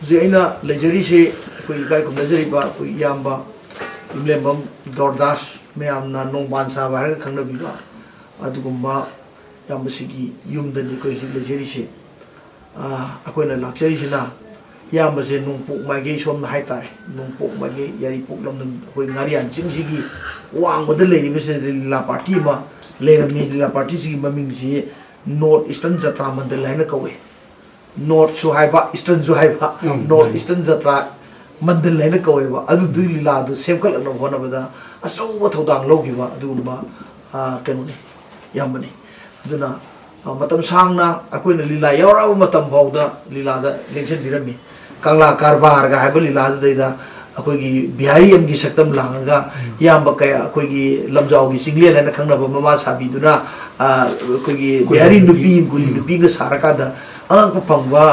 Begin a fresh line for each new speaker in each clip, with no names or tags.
ꯍꯧꯖꯤꯛ ꯑꯩꯅ ꯂꯩꯖꯔꯤꯁꯤ ꯑꯩꯈꯣꯏ ꯏꯀꯥꯏ ꯈꯨꯝꯅꯖꯔꯤꯕ ꯑꯩꯈꯣꯏ ꯏꯌꯥꯝꯕ ꯌꯨꯝꯂꯦꯝꯕꯝ ꯗꯣꯔꯗꯥꯁ ꯃꯌꯥꯝꯅ ꯅꯣꯡꯕꯥꯟ ꯁꯥꯕ ꯍꯥꯏꯔꯒ ꯈꯪꯅꯕꯤꯕ ꯑꯗꯨꯒꯨꯝꯕ ꯏꯌꯥꯝꯕꯁꯤꯒꯤ ꯌꯨꯝꯗꯅꯤ ꯑꯩꯈꯣꯏ ꯍꯧꯖꯤꯛ ꯂꯩꯖꯔꯤꯁꯤ ꯑꯩꯈꯣꯏꯅ ꯂꯥꯛꯆꯔꯤꯁꯤꯅ ꯏꯌꯥꯝꯕꯁꯦ ꯅꯣꯡꯄꯣꯛ ꯃꯥꯏꯀꯩ ꯁꯣꯝꯅ ꯍꯥꯏꯇꯥꯔꯦ ꯅꯣꯡꯄꯣꯛ ꯃꯥꯏꯀꯩ ꯌꯥꯏꯔꯤꯄꯣꯛ ꯂꯝꯗꯝ ꯑꯩꯈꯣꯏ ꯉꯥꯔꯤꯌꯥꯟ ꯆꯤꯡꯁꯤꯒꯤ ꯋꯥꯡꯃꯗ ꯂꯩꯔꯤꯕꯁꯤꯗ ꯂꯤꯂꯥ ꯄꯥꯔꯇꯤ ꯑꯃ ꯂꯩꯔꯝꯃꯤ ꯂꯤꯂꯥ ꯄꯥꯔꯇꯤꯁꯤꯒꯤ ꯃꯃꯤꯡꯁꯤ ꯅꯣꯔꯠ ꯏꯁꯇꯔꯟ ꯖꯇ꯭ꯔꯥ ꯃꯟꯗꯜ ꯍꯥꯏꯅ ꯀꯧꯏ ꯅꯣꯔꯠꯁꯨ ꯍꯥꯏꯕ ꯏꯁꯇꯔꯟꯁꯨ ꯍꯥꯏꯕ ꯅꯣꯔꯠ ꯏꯁꯇꯔꯟ ꯖꯇ꯭ꯔꯥ ꯃꯟꯗꯜ ꯍꯥꯏꯅ ꯀꯧꯋꯦꯕ ꯑꯗꯨꯗꯨꯒꯤ ꯂꯤꯂꯥꯗꯨ ꯁꯦꯝꯒꯠꯂꯛꯅꯕ ꯍꯣꯠꯅꯕꯗ ꯑꯆꯧꯕ ꯊꯧꯗꯥꯡ ꯂꯧꯈꯤꯕ ꯑꯗꯨꯒꯨꯝꯕ ꯀꯩꯅꯣꯅꯤ ꯌꯥꯝꯕꯅꯤ ꯑꯗꯨꯅ ꯃꯇꯝ ꯁꯥꯡꯅ ꯑꯩꯈꯣꯏꯅ ꯂꯤꯂꯥ ꯌꯥꯎꯔꯛꯑꯕ ꯃꯇꯝ ꯐꯥꯎꯗ ꯂꯤꯂꯥꯗ ꯂꯦꯡꯁꯤꯟꯕꯤꯔꯝꯃꯤ ꯀꯪꯂꯥ ꯀꯔꯕꯥꯔꯒ ꯍꯥꯏꯕ ꯂꯤꯂꯥꯗꯨꯗꯩꯗ ꯑꯩꯈꯣꯏꯒꯤ ꯕꯤꯍꯥꯔꯤ ꯑꯃꯒꯤ ꯁꯛꯇꯝ ꯂꯥꯡꯉꯒ ꯏꯌꯥꯝꯕ ꯀꯌꯥ ꯑꯩꯈꯣꯏꯒꯤ ꯂꯝꯖꯥꯎꯒꯤ ꯆꯤꯡꯂꯦꯟ ꯍꯥꯏꯅ ꯈꯪꯅꯕ ꯃꯃꯥ ꯁꯥꯕꯤꯗꯨꯅ ꯑꯩꯈꯣꯏꯒꯤ ꯕꯤꯍꯥꯔꯤ ꯅꯨꯄꯤ ꯒꯨꯂꯤ ꯅꯨꯄꯤꯒ ꯁꯥꯔꯀꯥꯟꯗ ꯑꯉꯛꯄ ꯐꯪꯕ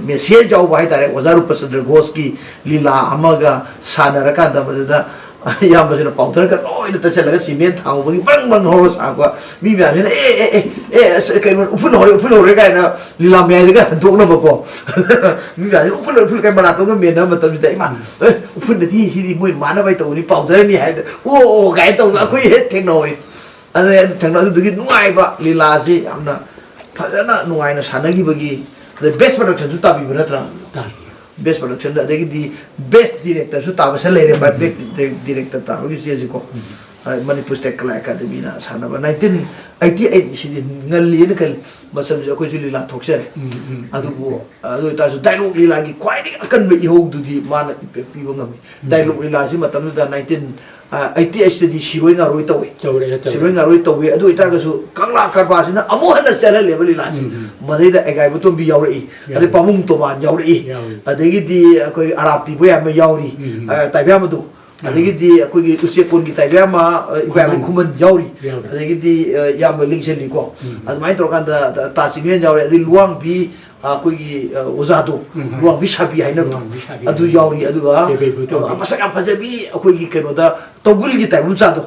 ꯃꯦꯁꯦꯖ ꯌꯥꯎꯕ ꯍꯥꯏꯇꯥꯔꯦ ꯑꯣꯖꯥ ꯔꯨꯄꯆꯟꯗ꯭ꯔ ꯘꯣꯁꯀꯤ ꯂꯤꯂꯥ ꯑꯃꯒ ꯁꯥꯟꯅꯔꯀꯥꯟꯗ ꯃꯗꯨꯗ ꯏꯌꯥꯝꯕꯁꯤꯅ ꯄꯥꯎꯊꯔꯒ ꯂꯣꯏꯅ ꯇꯩꯁꯜꯂꯒ ꯁꯤꯃꯦꯟ ꯊꯥꯎꯕꯒꯤ ꯕꯪ ꯕꯪ ꯍꯧꯔꯒ ꯁꯥꯔꯛꯄ ꯃꯤ ꯃꯌꯥꯝꯁꯤꯅ ꯑꯁ ꯀꯩꯅꯣ ꯎꯐꯨꯜ ꯍꯧꯔꯦ ꯀꯥꯏꯅ ꯂꯤꯂꯥ ꯃꯌꯥꯏꯗꯒ ꯍꯟꯗꯣꯛꯅꯕꯀꯣ ꯃꯤ ꯃꯌꯥꯝꯁꯤꯅ ꯎꯐꯨꯜ ꯀꯥꯏ ꯃꯅꯥꯇꯣꯟꯒ ꯃꯦꯟꯅꯕ ꯃꯇꯝꯁꯤꯗ ꯏꯃꯥ ꯎꯐꯨꯜꯗꯗꯤ ꯁꯤꯗꯤ ꯃꯣꯏ ꯃꯥꯟꯅꯕꯩ ꯇꯧꯕꯅꯤ ꯄꯥꯎꯊꯔꯅꯤ ꯍꯥꯏꯕꯗ ꯑꯣ ꯀꯥꯏꯅ ꯇꯧꯅ ꯑꯩꯈꯣꯏ ꯍꯦꯛ ꯊꯦꯡꯅꯍꯧꯏ ꯑꯗꯨꯗꯨꯒꯤ ꯅꯨꯡꯉꯥꯏꯕ ꯂꯤꯂꯥꯁꯤ ꯌꯥꯝꯅ ꯐꯖꯅ ꯅꯨꯡꯉꯥꯏꯅ ꯁꯥꯟꯅꯈꯤꯕꯒꯤ ꯑꯗꯩ ꯕꯦꯁ ꯄ꯭ꯔꯗꯛꯁꯟꯁꯨ ꯇꯥꯕꯤꯕ ꯅꯠꯇ꯭ꯔꯥ ꯕꯦꯁ ꯄ꯭ꯔꯗꯛꯁꯟꯗ ꯑꯗꯒꯤꯗꯤ ꯕꯦꯁ ꯗꯤꯔꯦꯛꯇꯔꯁꯨ ꯇꯥꯕꯁꯦ ꯂꯩꯔꯦ ꯕꯦꯁ ꯗꯤꯔꯦꯛꯇꯔ ꯇꯥꯕꯒꯤ ꯆꯦꯁꯤꯀꯣ ꯃꯅꯤꯄꯨꯔ ꯁ꯭ꯇꯦꯠ ꯀꯂꯥ ꯑꯦꯀꯥꯗꯃꯤꯅ ꯁꯥꯟꯅꯕ 1988 ꯁꯤꯗꯤ ꯉꯜꯂꯤꯅ ꯈꯜꯂꯤ ꯃꯇꯝꯁꯤ ꯑꯩꯈꯣꯏꯁꯨ ꯂꯤꯂꯥ ꯊꯣꯛꯆꯔꯦ ꯑꯗꯨꯕꯨ ꯑꯗꯨ ꯑꯣꯏꯇꯥꯔꯁꯨ ꯗꯥꯏꯂꯣꯛ ꯂꯤꯂꯥꯒꯤ ꯈ꯭ꯋꯥꯏꯗꯒꯤ ꯑꯀꯟꯕ ꯏꯍꯧꯗꯨꯗꯤ ꯃꯥꯅ ꯄꯤꯕ ꯉꯝꯃꯤ ꯗꯥꯏꯂꯣꯛ ꯂꯤꯂꯥꯁꯤ ꯃꯇꯝꯗꯨꯗ 1988ꯗꯤ ꯁꯤꯔꯣꯏ ꯉꯥꯔꯣꯏ ꯇꯧꯏ ꯁꯤꯔꯣꯏ ꯉꯥꯔꯣꯏ ꯇꯧꯏ ꯑꯗꯨ ꯑꯣꯏꯇꯥꯔꯒꯁꯨ ꯀꯪꯂꯥ ꯀꯔꯕꯥꯔꯁꯤꯅ ꯑꯃꯨꯛ ꯍꯟꯅ ꯆꯠꯍꯜꯂꯦꯕ ꯂꯤꯂꯥꯁꯤ ꯃꯗꯩꯗ ꯑꯦꯒꯥꯏꯕ ꯇꯣꯝꯕꯤ ꯌꯥꯎꯔꯛꯏ ꯑꯗꯩ ꯄꯥꯕꯨꯡ ꯇꯣꯃꯥꯟ ꯌꯥꯎꯔꯛꯏ ꯑꯗꯒꯤꯗꯤ ꯑꯩꯈꯣꯏ ꯑꯔꯥꯞꯇꯤ ꯕꯣꯌꯥꯝ ꯌꯥꯎꯔꯤ ꯇꯥꯏꯕ꯭ꯌꯥꯃꯗꯨ ꯑꯗꯒꯤꯗꯤ ꯑꯩꯈꯣꯏꯒꯤ ꯎꯆꯦꯛꯀꯣꯟꯒꯤ ꯇꯥꯏꯕ꯭ꯌꯥꯃ ꯏꯕꯥꯏꯃ ꯈꯨꯃꯟ ꯌꯥꯎꯔꯤ ꯑꯗꯒꯤꯗꯤ ꯏꯌꯥꯝꯕ ꯂꯤꯡꯁꯜꯂꯤꯀꯣ ꯑꯗꯨꯃꯥꯏꯅ ꯇꯧꯔꯀꯥꯟꯗ ꯇꯥ ꯆꯤꯡꯂꯦꯟ ꯌꯥꯎꯔꯤ ꯑꯗꯩ ꯂꯨꯋꯥꯡꯕꯤ ꯑꯩꯈꯣꯏꯒꯤ ꯑꯣꯖꯥꯗꯣ ꯂꯨꯋꯥꯡꯕꯤ ꯁꯥꯕꯤ ꯍꯥꯏꯅꯕꯗꯣ ꯑꯗꯨ ꯌꯥꯎꯔꯤ ꯑꯗꯨꯒ ꯃꯁꯛ ꯌꯥꯝ ꯐꯖꯕꯤ ꯑꯩꯈꯣꯏꯒꯤ ꯀꯩꯅꯣꯗ ꯇꯧꯕꯨꯜꯒꯤ ꯇꯥꯏꯕꯪꯆꯥꯗꯣ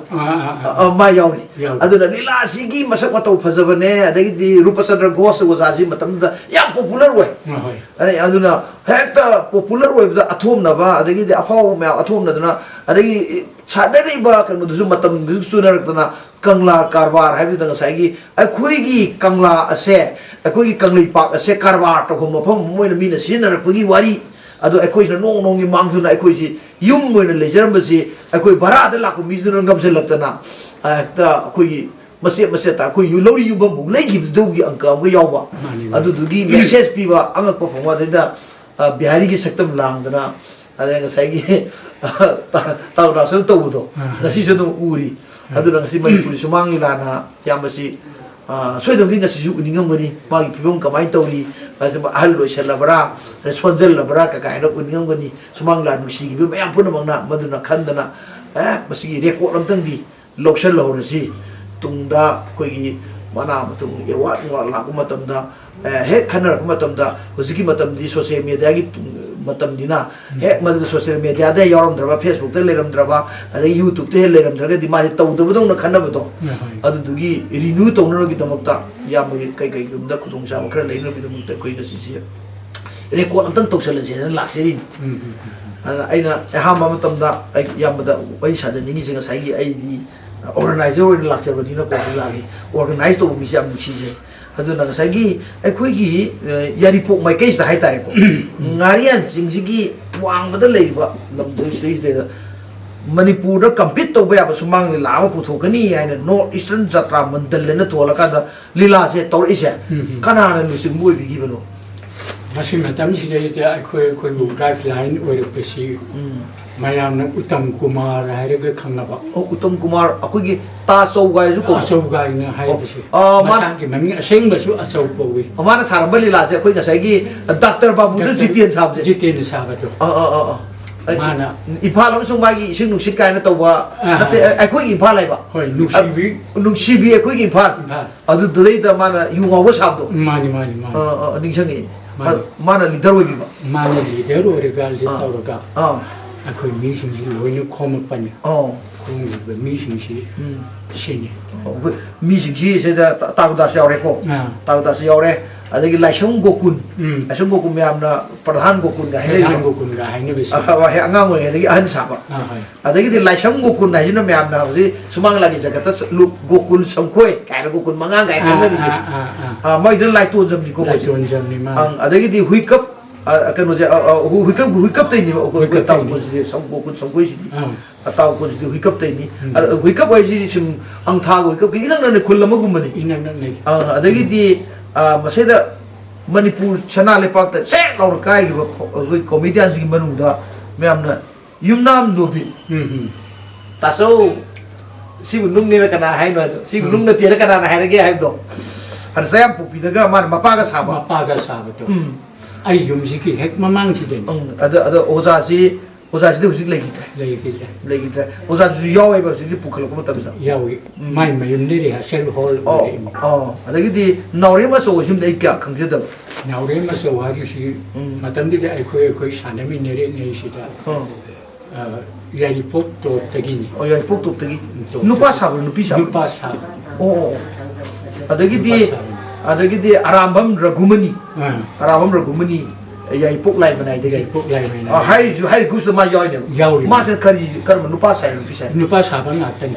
ꯃꯥ ꯌꯥꯎꯔꯤ ꯑꯗꯨꯅ ꯂꯤꯂꯥꯁꯤꯒꯤ ꯃꯁꯛ ꯃꯇꯧ ꯐꯖꯕꯅꯦ ꯑꯗꯒꯤꯗꯤ ꯔꯨꯄꯆꯟꯗ꯭ꯔ ഘോഷ ꯑꯣꯖꯥꯁꯤ ꯃꯇꯝꯗꯨꯗ ꯌꯥꯝ ꯄꯣꯄꯨꯂꯔ ꯑꯣꯏ ꯑꯗꯨꯅ ꯍꯦꯛꯇ ꯄꯣꯄꯨꯂꯔ ꯑꯣꯏꯕꯗ ꯑꯊꯣꯝꯅꯕ ꯑꯗꯒꯤꯗꯤ ꯑꯐꯥꯎꯕ ꯃꯌꯥꯝ ꯑꯊꯣꯝꯅꯗꯅ ꯑꯗꯒꯤ ꯁꯥꯟꯅꯔꯤꯕ ꯀꯩꯅꯣꯗꯨꯁꯨ ꯃꯇꯝꯗꯨꯁꯨ ꯆꯨꯅꯔꯛꯇꯅ ꯀꯪꯂꯥ ꯀꯔꯕꯥꯔ ꯍꯥꯏꯕꯗꯨꯗ ꯉꯁꯥꯏꯒꯤ ꯑꯩꯈꯣꯏꯒꯤ ꯀꯪꯂꯥ ꯑꯁꯦ ꯑꯩꯈꯣꯏꯒꯤ ꯀꯪꯂꯩꯄꯥꯛ ꯑꯁꯦ ꯀꯔꯕꯥꯔ ꯇꯧꯐꯝ ꯃꯐꯝ ꯑꯃ ꯑꯣꯏꯅ ꯃꯤꯅ ꯁꯤꯖꯤꯟꯅꯔꯛꯄꯒꯤ ꯋꯥꯔꯤ ꯑꯗꯣ ꯑꯩꯈꯣꯏꯁꯤꯅ ꯅꯣꯡꯃꯒꯤ ꯃꯥꯡꯗꯨꯅ ꯑꯩꯈꯣꯏꯁꯤ ꯌꯨꯝ ꯑꯣꯏꯅ ꯂꯩꯖꯔꯝꯕꯁꯤ ꯑꯩꯈꯣꯏ ꯚꯔꯥꯗ ꯂꯥꯛꯄ ꯃꯤꯗꯨꯅ ꯉꯝꯁꯤꯜꯂꯛꯇꯅ ꯍꯦꯛꯇ ꯑꯩꯈꯣꯏꯒꯤ ꯃꯆꯦꯠ ꯃꯆꯦꯠꯇ ꯑꯩꯈꯣই ꯂꯧꯔꯤ ꯌꯨꯝꯐꯝꯕꯨ ꯂꯩꯈꯤꯕꯗꯨꯒꯤ ꯑꯪꯀ ꯑꯃꯒ ꯌꯥꯎꯕ ꯑꯗꯨꯗꯨꯒꯤ ꯃꯦꯁꯦꯖ ꯄꯤꯕ ꯑꯉꯛꯄ ꯐꯪꯕ ꯑꯗꯩꯗ ꯕꯤꯍꯥꯔꯤꯒꯤ ꯁꯛꯇꯝ ꯂꯥꯡꯗꯅ ꯑꯗꯩ ꯉꯁꯥꯏꯒꯤ ꯇꯥꯎꯔꯥꯁꯅ ꯇꯧꯕꯗꯣ ꯉꯁꯤꯁꯨ ꯑꯗꯨꯝ ꯎꯔꯤ ꯑꯗꯨꯅ ꯉꯁꯤ ꯃꯅꯤꯄꯨꯔꯤ ꯁꯨꯃꯥꯡ ꯂꯤꯂꯥꯅ ꯏꯌꯥꯝꯕꯁꯤ ꯁꯣꯏꯗꯧꯗꯤ ꯉꯁꯤꯁꯨ ꯎꯅꯤꯡꯉꯝꯒꯅꯤ ꯃꯥꯒꯤ ꯐꯤꯕꯝ ꯀꯃꯥꯏꯅ ꯇꯧꯔꯤ ahal loisalabra sonjel labra ka kaino uningam sumang la nusigibe mayam punamangna maduna khandana masigi record amtangdi loksal lawrasi tungda koigi mana matung ewat la matamda he khanar matamda hojiki matamdi social media gi matamdina he madu social media da yaram draba facebook ta leram draba ada youtube te leram draga di ma tawdabudong na khanabado adu dugi renew tawna gi damakta yam kai kai gumda khudong sa khara leino bi damakta koi ga sisi record amtang tawsal je na lakserin aina ahama matamda yamda oi sajaningi singa saigi ai di organizer or lakchabani na ko lagi organize to mi sam chije aduna ngasagi akhoi yaripok mai case hai tare ko ngarian singjigi wangda leiba lamdu stage de manipur da compete to ba sumang lama puthokani aina north eastern jatra mandal na tholaka da lila se tor ise kana na lusim moi bi gibalo
masim matam si de akhoi mu guideline or pesi mayam na Uttam Kumar hairega khangnaba
Uttam Kumar akhoi ta sawgai ju ko
sawgai na haibasi masang ki mami aseng basu asaw powi
amana sarba lila se akhoi gasai gi Dr. Babu da Jiten sab je
Jiten sab to mana
Imphal amsung magi ising nungsit kaina tawba nate akhoi Imphal laiba
hoi nungsibi
akhoi Imphal adu dei da mana yungawa sabdo
mani
ningsangi mana leader oi biba
mana leader oi ga leader akhoi mi sing ji loina khomak pani khong be mi sing ji sini
mi sing ji se da tawda se yore ko tawda se yore adagi laisang gokun laisang gokun mayamna pradhan gokun ga hai
Hang gokun ga hai ne bisi
wa he angang oi adagi ahan saba adagi di laisang gokun na jina mayamna hoji sumang lagi jagata lu gokun samkhoi kai na gokun manga ga kan na bisi mai den lai ton jam ni ko
lai ton jam ni ma
adagi di huikap kano je huikap tai ni ko taw ko ji sam gokun samkhoi ji ataw ko ji huikap tai ni huikap ai ji sim ang tha huikap ki nang na khul lama gum ni
inang nang nei
adagi di maseda Manipur chana le pak ta se laur kai gi comedian ji manu da meamna yumnam nobi taso si bunung ni kana hai no si bunung na tira kana hai ge hai do har sayam pupi daga man mapa ga saba
to ai yum si ki hek mamang si den
ada oza si de husik lagi tra oza ju yaw ai ba ji pukhal ko ta bisa
yawi mai mai yum ni ha sel hol
adagi di naure ma so sim dai kya khang jada
naure ma so wa si matam di ai khoi sana mi ne re ne si ta yari pok to tagin
yari pok to tagi nupa sa adagi di arambam ragumani yai pok lai manai de hai gus ma yoi ne ma se kar nupa sa
nupa sa ba na tan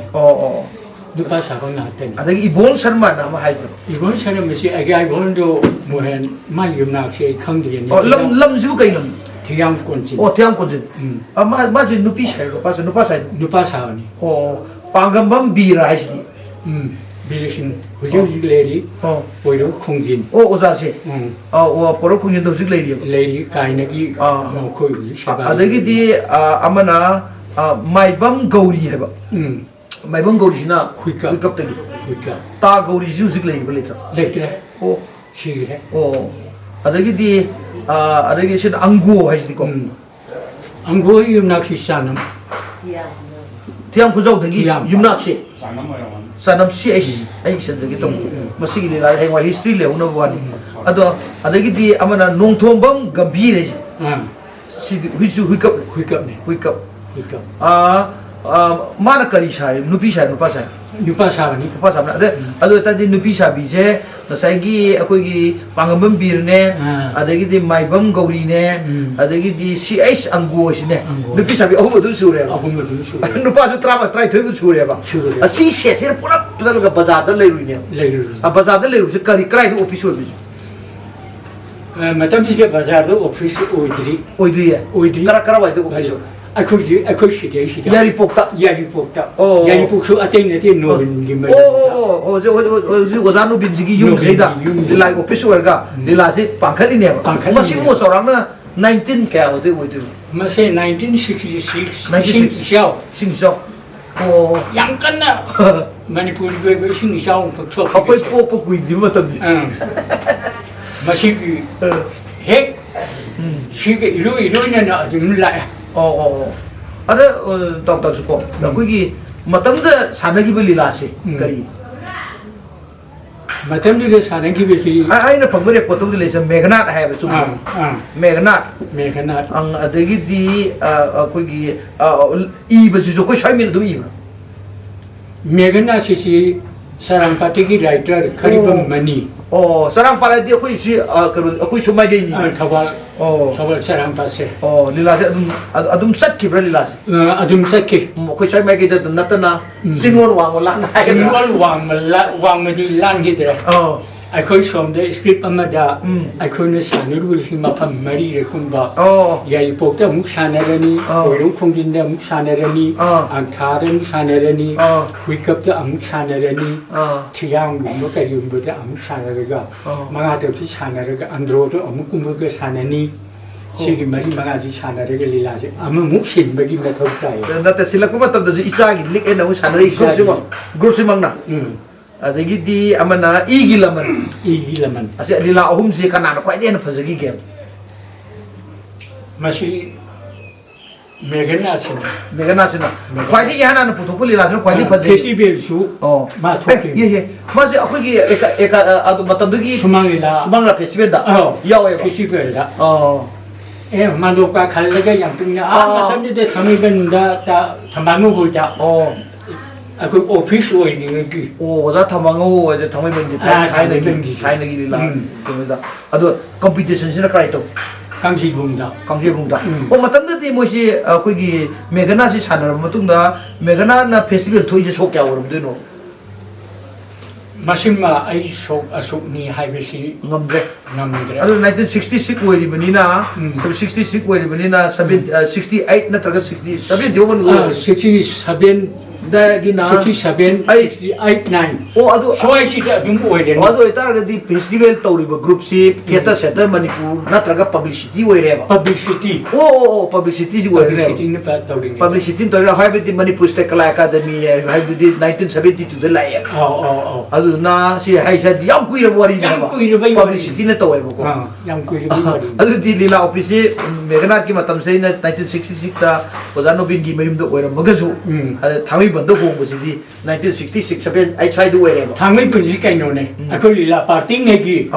nupa sa ba na tan
adagi ibon sharma na ma hai
ibon sharma si ai ibon do mohen ma yum na se khang de ni
lam ju kai lam
thiam konjin
thiam konjin ma ji nupi sa ro pa nupa sa
ni
pangambam bira hai si
비리신 후지우지 레리 보이로 콩진
오자세 보로 콩진 도직
레리 가이나기 코이 샤바
아데기디 아마나 마이밤 거리 해봐 마이밤 거리시나 후이캅 타 거리 주직 레리
레트레 시기레
아데기디 아데기 신 앙고 하시디고
앙고 юм낙시 샤남
티앙 부족되기 юм낙시 sanam si ai sanjagi tong masigi le la hengwa history le una wani ado adagi di amana nongthombam gambhir si huikap mana kari sai nupi sa na ado ta di nupi sa bi je to sai gi akoi gi pangambam bir ne adagi di maibam gauri ne adagi di cs ango si ne nupi sa bi ahum du sure nupa ju trama trai thoi bu sure ba asi se se pura pura ga bazar da leiru ne bazar da leiru se kari krai du office ho bi
matam si bazar da office oidri kara wai da office akhoi shide
yari pokta
yari poksu ateng ne te no ni ma
jo gozanu binjigi yum seida dilai office werga dilasi pangkhali ne masi mo sorang na 19 ka ode
mase 1966
sing xiao
yang kan na manipur be sing xiao phok
khoi po gui di ma tam ni
masi he shi ge ilu ne na dum la
ada doctor suko akoi matam da sanagi beli lase kari
matam di sanagi besi
ai na phamre ko tum le se meghnat hai ba sum meghnat ang adagi di akoi gi I ba ju ko shai min du I
meghnat si sarang pati ki writer kharibam mani
sarang pala di akoi si akoi sumai ge ni
thawal sarang pase
lila se adum sat ki bra lila se
adum sat ki
ko chai mai ge da natana sinwon wang la na
sinwon wang ma di lan gi dre akhoi som de script amada akhoi ne sanuru si mapam mari re kumba yai pokta muk sanarani oirung khongjin da muk sanarani angtharen sanarani huikap da amuk sanarani thiang gum ka yum da amuk sanaraga manga de si sanaraga andro do amuk kum ga sanani sigi mari manga ji sanaraga lila se amu muk sin bagi na thau tai
na te silak ma tam da ji isa gi lik en amu sanari group si mang na adagi di amana igi laman ase lila ahum si kana na kwai den phajagi game
masi megana sina kwai di hana na puthok lila sina kwai di phajagi festival su ma thok
ye masi akoi gi eka adu matam gi sumangla festival da yawe
festival da manoka khalaga yang punya matam di thami benda ta thambamu ho ja 아그 오피스 오이는 그
오자 타망오 이제 당매번지 타이너기 릴라 그니다 아도 컴피티션시나 크라이토
강시붕다
강제붕다 맞담다디 뭐시 거기 메가나시 사는 마뚱다 메가나나 페스티벌 토이지 속야 오름되노
마심마 아이속 아속니 하이베시
ngamdre
남들에
alo 1966 오이리버니나 66 오이리버니나 68 나트라가 60 70 디오번
67
다기나
67 68 9
오 아도
소아이시다 좀 오이레
아도 이따라가디 페스티벌 떠우리버 그룹시 케타 세터 마니푸르 나트라가 퍼블리시티 오이레바
퍼블리시티
오 퍼블리시티 오이레바
퍼블리시티는 빠따우링
퍼블리시티 떠라 하이베디 마니푸르 스테 칼라 아카데미 하이베디 1972다 라이야 아두나 시 하이샤디 양 꾸이르 버리나 퍼블리시티네 떠웨보고
양 꾸이르 버리
아두디 릴라 오피시 메가나키 마탐세나 1966다 오자노빈기 메임도 오이라 먹어주 당위 번도 공부시디 1966 7 I tried to wear it.
당의 분지 까이노네 아콜리라 파티 내기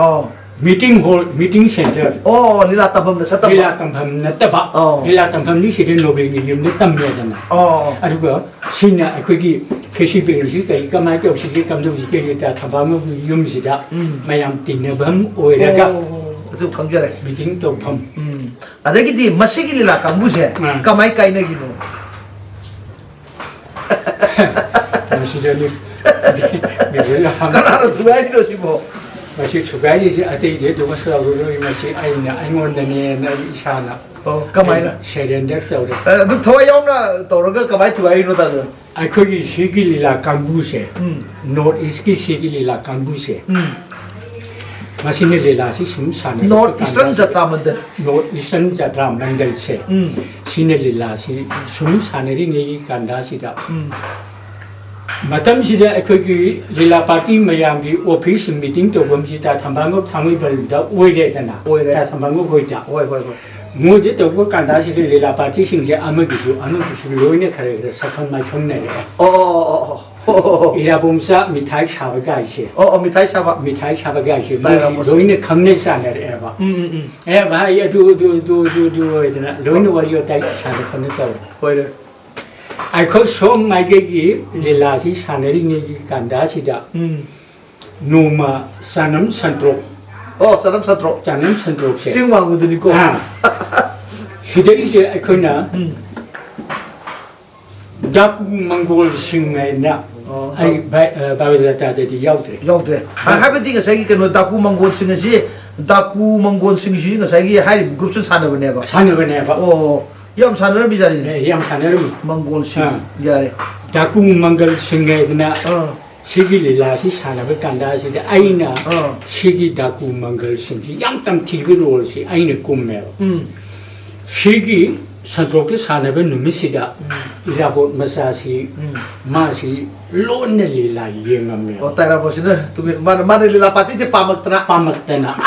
미팅 홀 미팅 센터
릴라 땀밤나 샀다
릴라 땀밤 나타바 릴라 땀밤니 시대 노벨이 염네 땀매잖아 아리고 신나 거기 페시벨이 그 이까마게 없이 감독이 게리다 탐밤은 염시다 마양 띵네밤 오이라가
그 강조래
미팅 또밤
아데기디 마시기 릴라 감부세 까마이 까이네기노
시절이
까나로 두가이로 시모
마시 수가이지 아테이제 도마스라고 마시 아이나 아이몬다니 나 이샤나
까마이나
셰렌더 떠오래
너 더와 야우나 떠오르가 까마이 두가이로 다도
아코기 시길이라 강부세 노트 이스키 시길이라 강부세 마시네 릴라시 심사네
노트 이스턴 자트라만데
노트 이스턴 자트라만델세 시네 릴라시 심사네리 네기 간다시다 마탐시다 아코기 릴라 파티 마양기 오피스 미팅 도범시다 탐방업 탐위벌다 오이레다나 다 탐방업 호이다
오이
뭐지 또 간다시리 릴라 파티 싱제 아마기수 로이네 카레 사칸 마이 촌네 이라봄사 미타이 샤바가이시
미타이 샤바
미타이 로이네 감네사네 에바 에바 에두두두두두에나 로이네 와리오 타이 샤네 콘네타
오이레
아이코 솜 마게기 릴라시 사네링이 간다시다 노마 사남 산트로
사람 사트로
사남 산트로세
싱왕우드니고
시대이제 아이코나 다쿠 망골 싱메나 아이 바베다타데디 야우트레
하베디가 사기 그노 다쿠 망골 싱시 다쿠 망골 싱시가 사기 하이 그룹스 사나버네바 yam sanar bijari
ne yam sanar
mangol si yare
daku mangal singedna sigi lila si sana be kanda si aina sigi daku mangal singi yam tam tibi rol si aina kumme sigi santroke sana be numisida irabo masasi masi lonne lila yengame
tara bosina tumi mana lila pati se
pamaktana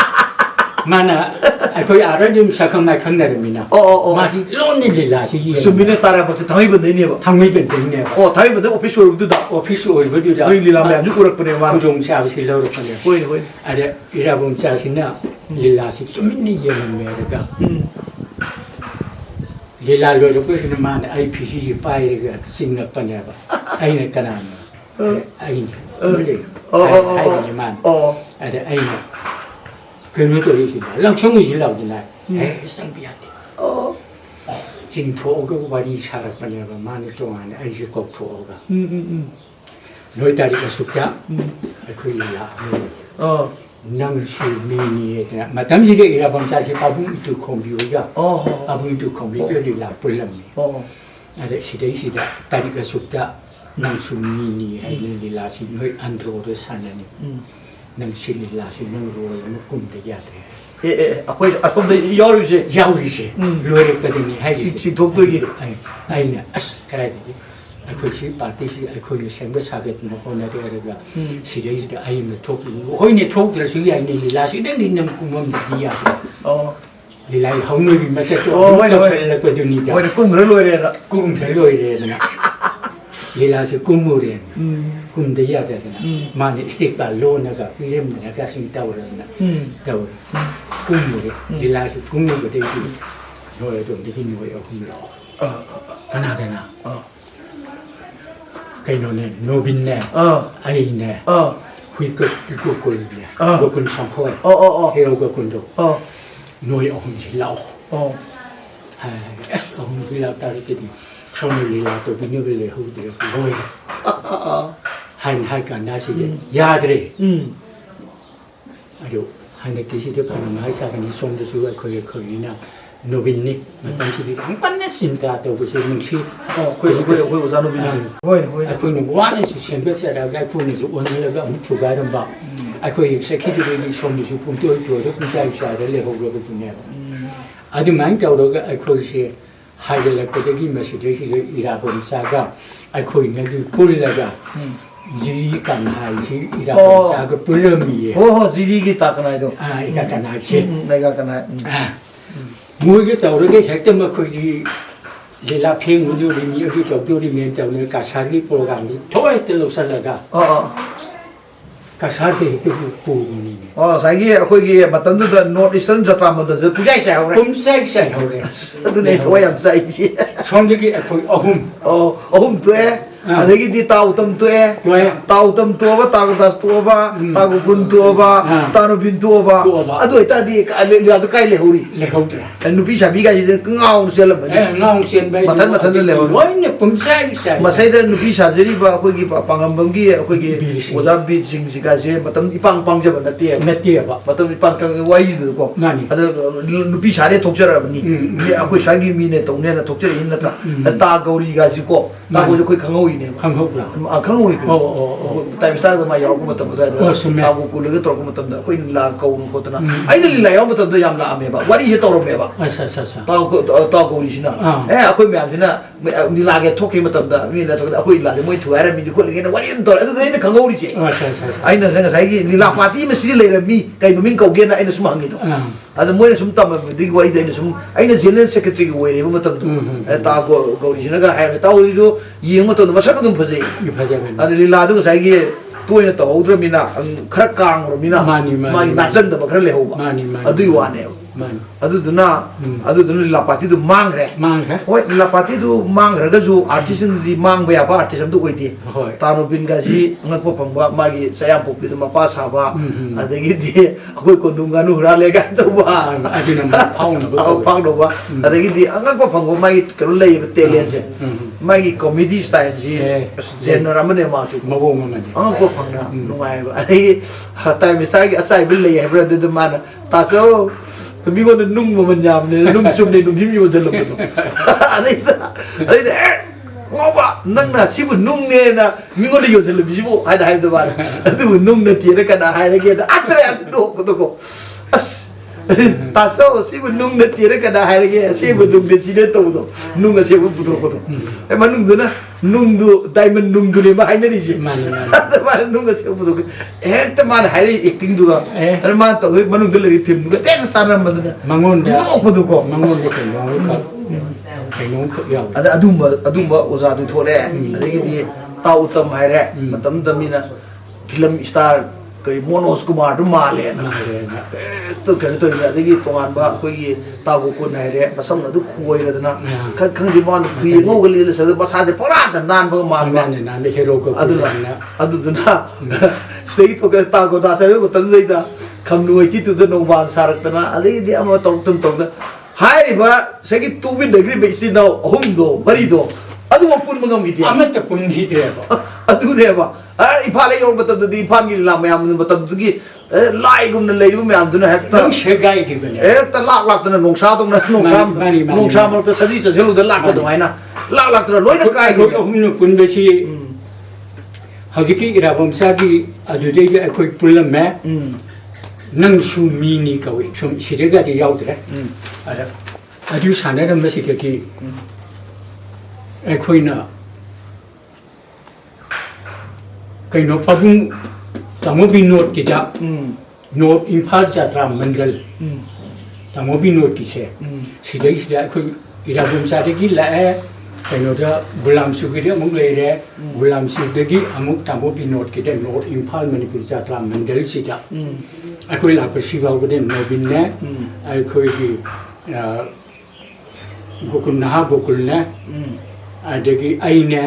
mana 아코이 아라dim 사kamai 칸나르미나 마시 론네릴라시
수미네 따라버스 당위번데니요
당위번데니요
당위번데 오피스 오르두다
오피스 오르두다
릴라면 누구럭버네 와
부동샤브시 러럭버네
보이
아데 이라봄 자시나 릴라시 좀미니 예메메가 릴라로도 그는 만 IPCC 파이르가 싱나빠냐바 아이네 까나나 아이네 아이네만 아데 아이네 그노도리시나 랑청이실라고나 상비한테 진토가 와리 살았거냐가 많이 동안 아이시 꼭토가 너희다리가 숙다 그이라 낭수미니에 마담시게 이라밤 사시 바붕 이투 콤비오가 바붕 이투 콤비 별이라 불람니 아래 시대시다 다리가 숙다 낭수미니 하이릴라시 너희 안드로를 사냐니 nang sililasi nang ruwal mo kumde yate
akoy akomde yaurisi
lore kadini hai
si doktori
ai na as karadi akoy si party si akoy sembe saget na ko na derega sidai da ai me tok hoi ne tok dra si ai ni lilasi dang din nam kumam dia lilai haunu bi maseto to fel ko duni da
oi kum lore
na 릴라시 꿈무레 꿈데야 되나 마니 스틱발 로나가 이름나가 신다오르나 다오 꿈무레 릴라시 꿈무가 되지 너에도 되긴 뭐요 꿈로 가나가나 Kainone, Nobine, Aine, Huiko, Gokun Sankoi, Hero Gokundo, Noi Ohunzilao. Es Ohunzilao Tarikiti, Sonulila to Binubile, who did Boy. Han Hakan Nasi, Yadre. I do. Hanaki to Panama, Sakani, Son the Sugar Koyina, Novini, Matanchi, and Panesin that over saying she, was I couldn't one is simple said, I got phone is one to guide them back. I could execute some issue from to the side, a level over to never. I demand I could say, high electric message, Iraqan Saga. I could make pull like Ziri kan hai si ira sa ko pulami
ziri ki ta kanai do
ira kan hai si
mega kanai
mu ge taw ge hekta ma khoi ji le la pheng mu ju ri mi ri taw tu ri men taw ne ka sa ri program ni thoi te lo sa la ga ka sa te ke pu ni
sai gi akhoi gi matam du da north eastern jatra ma da pu jai sai ho re
pum sai ho re
adu ne thoi am sai ji
song gi akhoi
ahum tu adagi di tau tam tu tau tam tu ba tau das tu ba tau kun tu ba tau bin tu ba adu eta di le adu kai le huri nu pi sa bi ga ji ngau se la ba
ngau sen ba
matan le huri
oi ne pum sai
ma sai da nu pi sa jeri ba ko gi pangam bang gi ko gi oza bi sing si ga je matam ipang pang je ba na tie
ba
matam ipang kang wai du ko adu nu pi sa re thok jara ba ni mi akoi sa gi mi ne tong ne na thok jara in na tra ta gauri ga ji ko ta ko ko khangoi
khang hok la
khangoi ko time sa ma yaw ko matam da ta ko ku le to ko matam da ko in la ko ko ta na ai ni la yaw matam da yam la ame ba wari je to ro me ba
sa
ta ko ri sina akoi me am sina ni la ge thok ki matam da mi la to da akoi la de moi thu ara mi ko le ge na wari to adu da ni khangoi ri je ai na sa sai gi ni la party me si le ra mi kai mi ko ge na ai na sum hangi to adu moi na sum tam di wari da ni sum ai na general secretary ko we re matam do ta ko ri sina ga hai ta ri do yeng matam ma sa ko dum phaje adu li la du sai gi toina to hodra mina khara kang ro mina ma na jan da khara le ho ba adu yi wa ne adu duna la party du mang re hoi la party du mang ra ga ju artisan di mang ba ya ba artisan du koi ti ta no bin ga ji ngak pa phang ba ma gi sayam pop bi ma pa sa ba adagi di akoi ko dung ga nu ra le ga to ba
adu na
phang do ba adagi di ngak pa phang ba ma gi karo le ba talent je ma gi comedy style ji genre ma ne ma su
ma bo ma ma
ngak pa phang na nu ngai ba adagi time style gi asai bil le ya bra de ma na ta so mi ko nung mo man yam ne nung sum ne nung him yo jalo ko ani da ngo ba nang na si bu nung ne na mi ko le yo jalo bi bo hai da hai da ba adu nung na ti ra ka da hai ra ke da asra do ko to ko as ta so si bu nung na ti ra ka da hai ra ke si bu nung de si de to do nung ga si bu bu ko to e ma nung na nung du diamond nung du ne ma hai na ri ji da ba nung ga si bu do ek ta man hai ri acting du ga ar ma to ma nung du le thim du ga te sa na ma da
mangon da
no ko du ko
mangon de ko kai nong ko yaw
ada adumba oza du thole adagi di tau tam hai re matam da mina film star kai monos kumar du male na to kan to ya adagi tongan ba ko gi ta ko kun hai re masam na du khoi ra na kan khang di mon pri ngo ga le sa ba sa de pora da nan ba ma
nan de hero ko
adu na sei to ka ta ko da sa ko tan zai da kham nu ti tu da no ban sarak ta na adagi di ama tok tum tok da hai ba segi tu bin degree be si no hum do bari do adu mo pun mangam gi ti
ama ta pun hi tre ba
adu ne ba ifa le yo batam di ifa gi la ma yam batam du gi lai gum na le ma yam du na hekta
no she gai gi bane
ta lak ta na nong sa dong na nong sa mo ta sadi sa jelu da lak ko do hai na lak ta loi na kai
ko hum no pun be si hajiki ira bom sa gi adu de gi akoi pulam me nang su mi ni ka we sum si de ga di yaw de ara adu sa na ram si ke ki akoi na kai no pabung tamo bi note ki ja note imphal jatra mandal tamo bi note ki se si de akoi ira bom sa de gi la kai no da gulam su gi de amuk le re gulam su de gi amuk tamo bi note ki de note imphal manipur jatra mandal si ja akoi la ko si ba ko de no bin ne akoi gi gokul na gokul ne adagi ai ne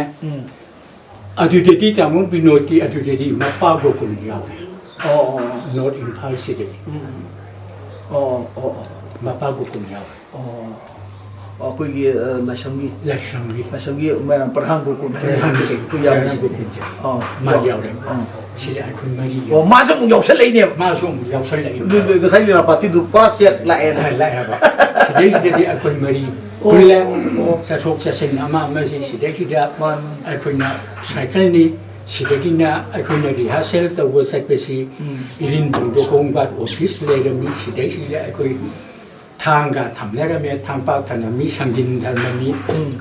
아두데디 담은 비노티 아두데디 마파고 군이야. 노트 임팔 시티. 마파고 군이야.
거기 라상기
렉션기
매랑 परहांग고 군
한지
그야
그지 마야오래 시대 아이콘 마리
마좀 역설레이네
마좀 역설레이
그 사이나 파티도 파셋 라에
라야바 시대시대 아이콘 마리 굴레 사속사신 아마 마시 시대시다 아이콘나 사이클니 시대기나 아이콘나 리하셀 떠고 색베시 1인 정도 공간 오피스 레르미 시대시대 아이콘 tangga thamnera me thangpa thana mi sangin dharma mi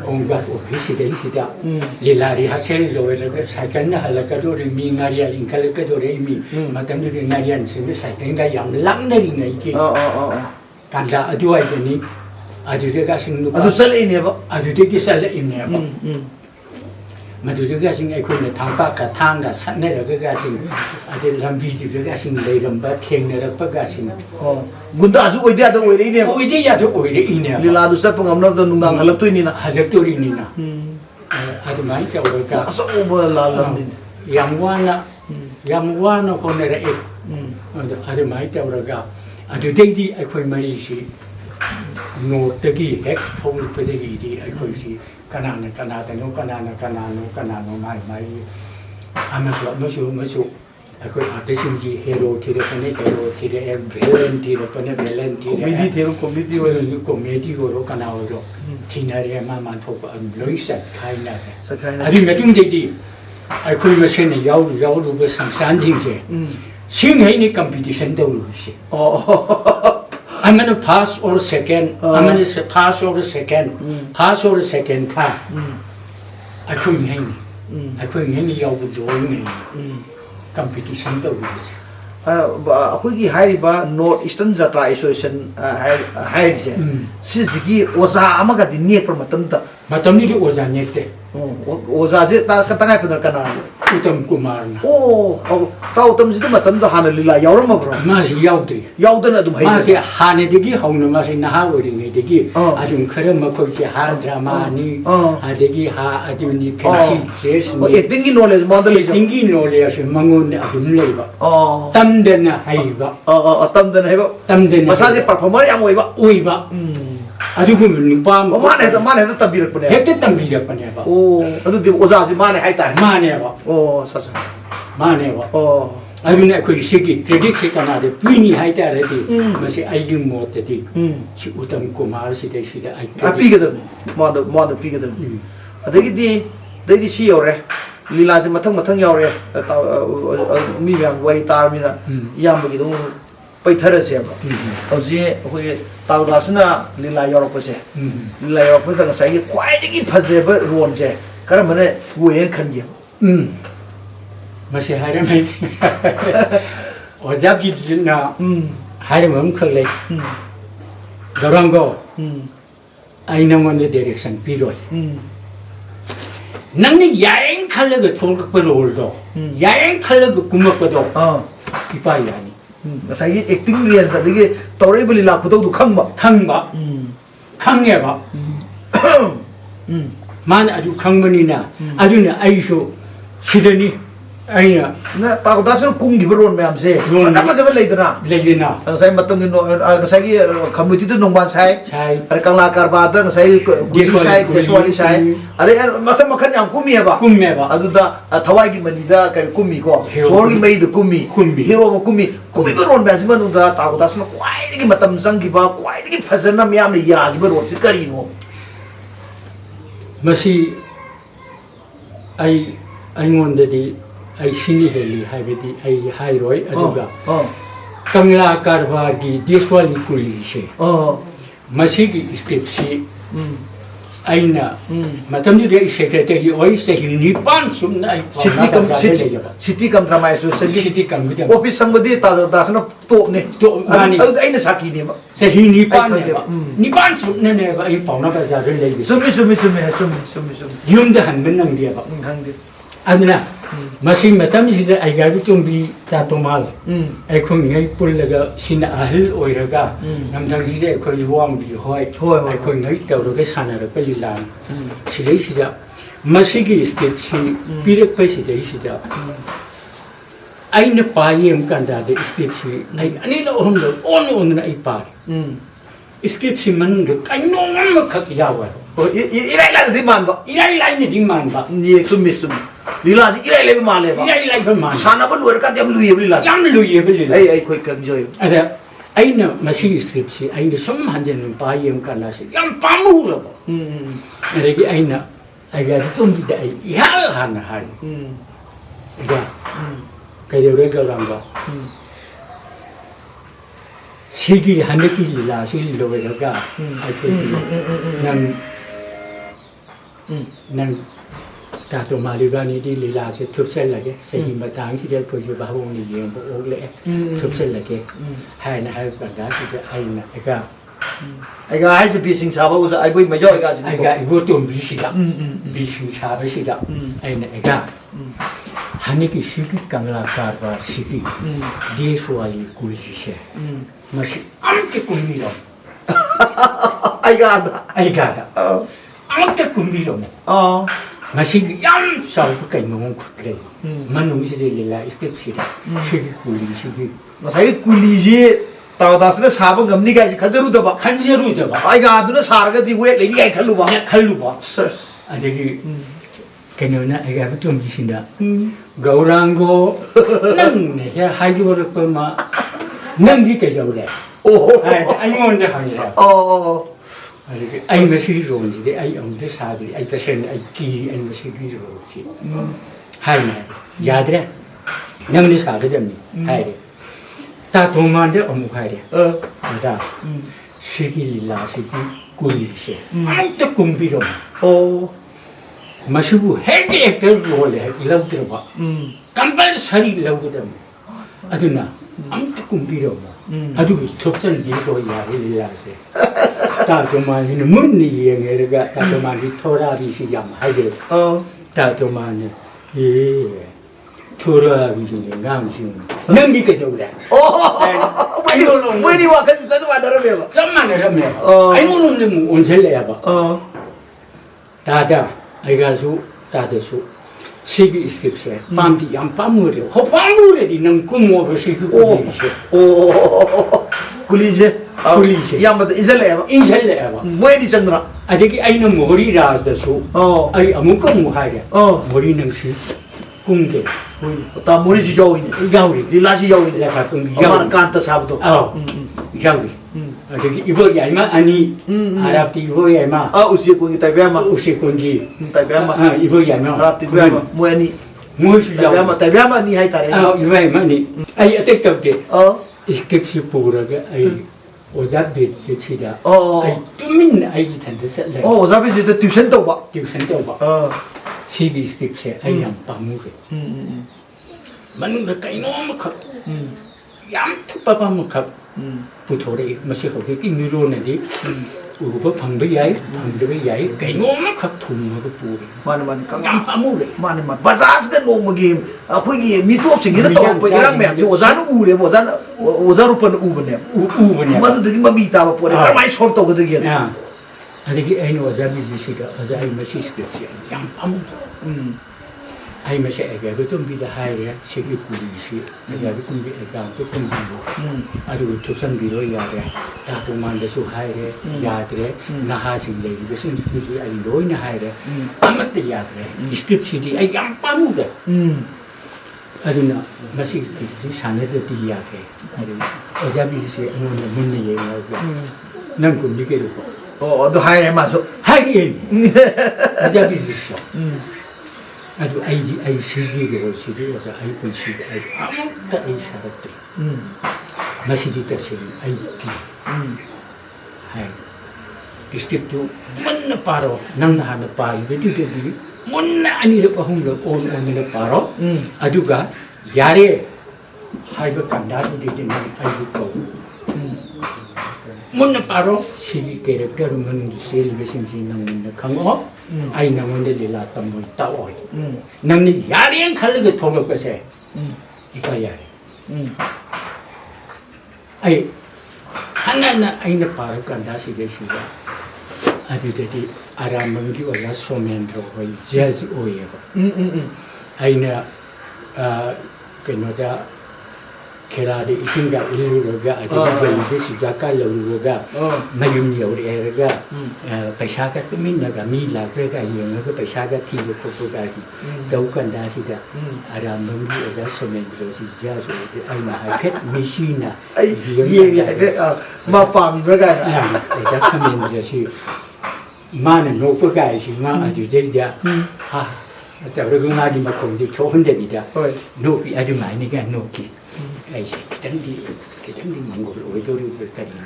ongba office de sida lilari hasel lo ga cycle na halaka do ri mi ngaria inkal ka do re mi matam ri ngaria sin cycle ga yam lang na ri ngai ki kanda adu ai ni adu de ga sing nu
adu sal ini ba
adu de ki sal in ne ba madu de ga sing ai ko ne thangpa ka thangga sat ne ga sing adu lambi de ga sing lei ram ba theng ne ra pa ga sing
gunda azu oide adu oide ne
oide ya do oide ine
lila du sat pangamna do nungang halak tu ini na
ni na adu mai ka ora ka
aso ba la la ni
yang wana ko ne ra adu mai ka ora ka adu de di ai khoi mai si no te gi hek thong pe de gi di ai khoi si kana no mai amasu aku ada sini hero tidak pernah hero tidak villain tidak pernah villain tidak komedi orang kana orang tina dia mama thok loiset kaina adi metung jadi aku masih ni yau tu bersangsan jingje sing ini competition dulu sih I'm gonna pass or second. I'm gonna pass or second. Pass or second pa. Aku ingin yau berjuang ni. Competition tu begitu.
aku ki hari ba North Eastern Jatra Association hari je. Sisi oza ama ka di niek permatam ta.
Matam ni di oza niek te.
Oza je ta katangai benar kana.
Utam Kumar na.
Tahu utam situ matam tu hana lila yau ramah bro.
Masih yau tu.
Yau tu na tu hai.
Masih hana degi haun masih naha orang ni degi. Adun kerana makoi si ha drama ni. Degi ha adun ni fancy dress ni.
Tinggi knowledge model je.
Tinggi knowledge mangun adun lei ba. Tam den hai ba.
Tam den hai ba.
Tam den.
Masa je performer yang oi ba.
Oi ba. Aduh ni pam.
Mana itu tampil punya.
Itu tampil punya ba.
Aduh di oza si mana hai tan.
Mana ba.
Sasa.
Mana ba. Aduh ni aku segi kredit sekarang ada. Puini hai tan ada di. Masih ayu mot di. Si Utam Kumar si dah ayu.
Api kedem. Mod api kedem. Ada di si orang. Lila si matang yau re. Mi yang wari tar mi na. Yang begitu. Paithara siapa? Jadi aku tahu dasarnya lila Eropa sih. Lila Eropa itu saya kuai lagi pasal beruan sih. Karena mana gue yang kerja.
Masih hari ni. Ojak di sana hari malam kerja. Orang go. Aina mana direction piroi. Nangni yang kerja ke tolak berol do. Yang kerja ke kumak do. Ipai yani.
Saya acting real saja. Jadi tahu beli laku tu khang ba.
Khang ya ba. Mana adu khang bani na. Adu na aiso sidani aina.
Na tahu dasar kung giberon macam se. Apa sebab lagi na?
Lagi na.
Saya matam ni saya community tu nongban saya. Ada kang lakar bada saya kudi saya, deswali saya. Ada macam makan yang kumi apa?
Kumi apa?
Adu dah thawai ki manida kari kumi ko. Sorry mai tu kumi. Hero ko kumi. Kumi beron macam mana dah tahu dasar kuai lagi matam sang giba kuai lagi pasal na miam ni ya giberon sekali no.
Masih ai ngonda di ai sini heli habiti ai hairoi aduga kangla karwagi deswali kulise masih ki skripsi aina matam ni dia secretary oi sehini pan sumna ai
city kam drama association
city kam gida
office sambadi ta dasna to ne
to mani
aina saki ne ba
sehini pan ne ba ni pan sumna ne ba ai pauna ba za re le
sumi
yum da han benang dia ba
hang dia
aduna masih matam ni sida ai gabi tumbi ta tomal ai khong ngai pul laga sina ahil oiraga namdang sida khoi wang bi hoi ai khong ngai taw ro ke sana ra pe lilan sida 마시기 스텝시 비력배시대 이시다. 아이는 바이엠 간다데 스텝시 아니는 오늘 오늘 아이 바. 스크립트만 그 까이노만 각 야와요.
이라이라는 디만 봐.
이라이라이는 디만 봐.
예, 숨미. 릴라지 이라이라이 말해 봐.
이라이라이 만.
사나버 누르까 dem 루이 릴라지.
ям 루이 빌리.
에이 거기 감줘요.
아자 아이는 마시기 스크립트 아이는 숨 한잔은 바이엠 간다시 얌 빠무러. 그러기 아이는 아이가 좀 뒤에 아이 야하나 하이. 이거 그래도 그런 거. 세기 하늘길이라 세기로 그러가 난 다도 말이가니 딜리라서 톱셀라게 세기 마당시절 보지 바보니 예보 오래 톱셀라게 하이나 할 거다 그게 아이나
아이가 하이스 비싱 사바고서 아이고 이마저 아이가 지금
아이가 이거 좀 비시다 비싱 사바시다 아이나 하늘기 시기 강라가와 시기 예수와의 구리시 masih amte kumbiro.
아이가
amte kumbiro. masih yam sao cái nông khuất mà nông sẽ để lại tiếp xịt 시기 굴리 시기
자기 굴리지 따다스는 사번 금리가 가져루다 봐.
간제루다 봐.
아이가 아두는 사르가 디고에 레디가 칼루 봐.
칼루 봐. 아 저기 걔는 애가 좀 지신다. 가오랑고 능 해 하이버를 거마 능기 깨져래.
오.
아니 뭔데 하냐. 아이 메시지 좋은지 아이 엄데 사들이 아이 다시 아이 기 아이 메시지 좋은지. 하이네. 야드래. 능리 사거든요. 하이래. 다 도만데 어묵하이래. 다 시기리라 시기 꾸리시. 아무도 꿈비로. 마시부 해게 들어올래. 이라고 들어봐. 깜발 살이 나오거든. 아두나 아무도 꿈비로. 아주 접선 길고 야리라세. 다도만이는 문니 여행에가 다도만이 토라비시 ям하게. 다도만이 예. 토라비시 강신. 능기게 되래.
왜니 와 같이 사서 만나려면.
썸만하려면. 아이고는 온셀래야 봐. 다다 아이가수 다대수 시기 스킵세 밤디 양 밤물에 호밤물에디 능 꿈모로 시기 꾸리시 굴리시
양마다 인셀래야
인셀래야
뭐니 정들아
아저기 아이는 머리라서수 아이 아무것도 못 하게 머리는 시 꿈게
다 머리지 저오이네
야우리
릴라시 야우이네
내가 꿈
야우리 깐타 사부도
야우리 저기 이거 야이마 아니 아랍티 이거 야이마
우시 공기 타비아마
우시 공기
타비아마
이거 야이마
아랍티 비아마 뭐니
무엇이
타비아마 니 하이타레
이거 야이마니 아이 어떻게 스킵시 보라가 아이 오자비 지치다 아이 뚜민 아이 텐데 셀레
오자비 지도 튜션 또 봐.
튜션 또 봐. 시비 스킵시 아이 양 빠무게 만들 까이노마 컵 얌특바바마 컵 부토레 마시 호지 끼미로네디 우버 방베야이 방베야이 까이노마 컵 투무가 부리
많이
양 빠무레
많이 바자스데 노무기 아코기 미토업싱이 또 보이랑 매 오자는 우레 오자루펀 우브네
우브네
맞아 되게 마비타 보레 가만히 솔도 그게
야 아디기 아이노 오자비 지시가 오자이 마시 스크립시 양 빠무레 아이 마시 애가 좀 비다 하이야 시기 부리시 애가 좀 비 애가 또 꿈비고 아주 조선 비로 야래 다도만데수 하이래 야드래 나하신데 이것은 무슨 아이 로이나 하이래 아무것도 야드래 스크립시디 아이 양 빠무레 아주나 마시 산에도 디야게 아주 오자비시 아무나 문네 얘기하고 난 꿈비게로
너 하이래 맞어
하이래 오자비시쇼 아주 아이 시기로 시기에서 아이 분시기 아이 아무것도 아이 사람들 마시디다 시기 아이 기 하이 스킵도 문나 바로 남나 하나 바이 베디데디 문나 아니를 bahumlo 오늘을 바로 아주가 야래 하이가 간다도 되는 아이고 문나 바로 시기 캐릭터로 문 셀베신지 남는 강어 아이 남은데 릴라 담을 따오 남니 야리엔 칼르게 통을 것에 이거 야리 아이 하나나 아이나 바로 간다 시제 시자 ꯑꯗꯨꯗꯗꯤ ꯑꯔꯥꯝꯕꯝꯒꯤ ꯑꯣꯖꯥ ꯁꯣꯃꯦꯟꯗ꯭ꯔ ꯍꯣꯏ ꯖꯁ ꯑꯣꯏꯌꯦꯕ ꯑꯩꯅ ꯀꯩꯅꯣꯗ ꯈꯦꯔꯥꯗ ꯏꯁꯤꯡꯒ ꯏꯜꯂꯨꯔꯒ ꯑꯗꯒꯤ ꯒꯂꯤꯗ ꯆꯨꯖꯥꯛꯀ ꯂꯧꯔꯨꯔꯒ ꯃꯌꯨꯝ ꯌꯧꯔꯛꯑꯦ ꯍꯥꯏꯔꯒ ꯄꯩꯁꯥꯒ ꯇꯨꯃꯤꯟꯅꯒ ꯃꯤ ꯂꯥꯛꯈ꯭ꯔꯒ ꯌꯦꯡꯉꯒ ꯄꯩꯁꯥꯒ ꯊꯤꯕ ꯈꯣꯠꯄꯒꯗꯤ ꯇꯧ ꯀꯥꯟꯗꯁꯤꯗ ꯑꯔꯥꯝꯕꯝꯒꯤ ꯑꯣꯖꯥ ꯁꯣꯃꯦꯟꯗ꯭ꯔꯁꯤ ꯖꯁ ꯑꯣꯏꯗꯤ ꯑꯩꯅ ꯍꯥꯏꯐꯦꯠ ꯃꯤꯁꯤꯅ
ꯌꯦꯡꯉꯦ ꯍꯥꯏꯐꯦꯠ ꯃꯥ ꯄꯥꯝꯃꯤꯕ꯭ꯔꯥ ꯀꯥꯏꯅ
ꯑꯣꯖꯥ ꯁꯣꯃꯦꯟꯗ꯭ꯔꯁꯤ ꯃꯥꯅ ꯅꯣꯛꯄ ꯀꯥꯏꯁꯤ ꯃꯥ ꯑꯗꯨꯗꯩꯗ ꯇꯧꯔꯒ ꯃꯥꯒꯤ ꯃꯈꯣꯡꯁꯦ ꯊꯣꯛꯍꯟꯗꯕꯤꯗ ꯅꯣꯛꯄꯤ ꯑꯗꯨꯃꯥꯏꯅꯒ ꯅꯣꯛꯈꯤ ꯑꯩꯁꯦ ꯈꯤꯇꯪꯗꯤ ꯃꯪꯒꯣꯜ ꯑꯣꯏꯗꯧꯔꯤꯕ꯭ꯔꯥ ꯀꯔꯤꯅꯣ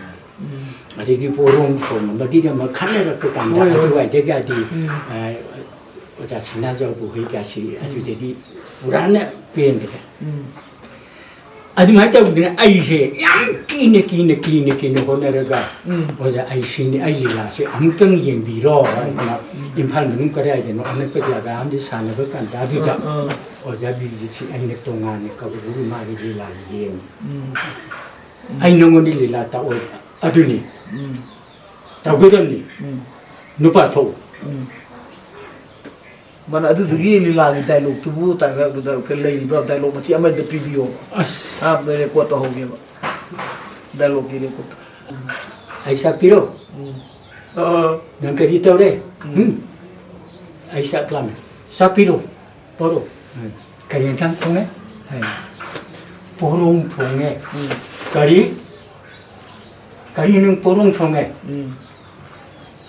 ꯑꯗꯒꯤ ꯄꯣꯔꯣꯝ ꯊꯣꯡꯕꯒꯤꯗꯃꯛ ꯈꯟꯅꯔꯛꯄ ꯀꯥꯟꯗ ꯑꯗꯨꯋꯥꯏꯗꯒꯗꯤ ꯑꯣꯖꯥ ꯁꯅꯥꯖꯥꯎꯕ ꯍꯣꯏꯒꯁꯤ ꯑꯗꯨꯗꯗꯤ ꯄꯨꯔꯥꯅ ꯄꯦꯟꯗ꯭ꯔꯦ ꯑꯗꯨꯃꯥꯏꯅ ꯇꯧꯗꯅ ꯑꯩꯁꯦ ꯌꯥꯝ ꯀꯤꯅ ꯍꯣꯠꯅꯔꯒ ꯑꯣꯖꯥ ꯑꯩ ꯂꯤꯂꯥꯁꯦ ꯑꯃꯨꯛꯇꯪ ꯌꯦꯡꯕꯤꯔꯣ ꯍꯥꯏꯗꯅ ꯏꯝꯐꯥꯜ ꯃꯅꯨꯡ ꯀꯗꯥꯏꯗꯅꯣ ꯑꯅꯛꯄ ꯖꯒꯥ ꯑꯃꯗ ꯁꯥꯟꯅꯕ ꯀꯥꯟꯗ ꯑꯗꯨꯗ ꯑꯣꯖꯥ ꯕꯤꯔꯖꯤꯠꯁꯤ ꯑꯩꯅ ꯇꯣꯉꯥꯟꯅ ꯀꯧꯔꯒ ꯃꯥꯒꯤ ꯂꯤꯂꯥ ꯌꯦꯡꯉꯤ ꯑꯩ ꯅꯉꯣꯟꯗ ꯂꯤꯂꯥ ꯇꯥꯛꯑꯣꯏ ꯑꯗꯨꯅꯤ ꯇꯧꯒꯗꯕꯅꯤ ꯅꯨꯄꯥ ꯊꯣꯛꯎ
mana adudugi lilagi dialogue tubu tanga leiribra dialogue mati amada pibiyo mere record to hoge ba dialogue ki record
ai sapiro nang kari tore ai saklam sapiro poro kari chang thonge porong thonge kari nang porong thonge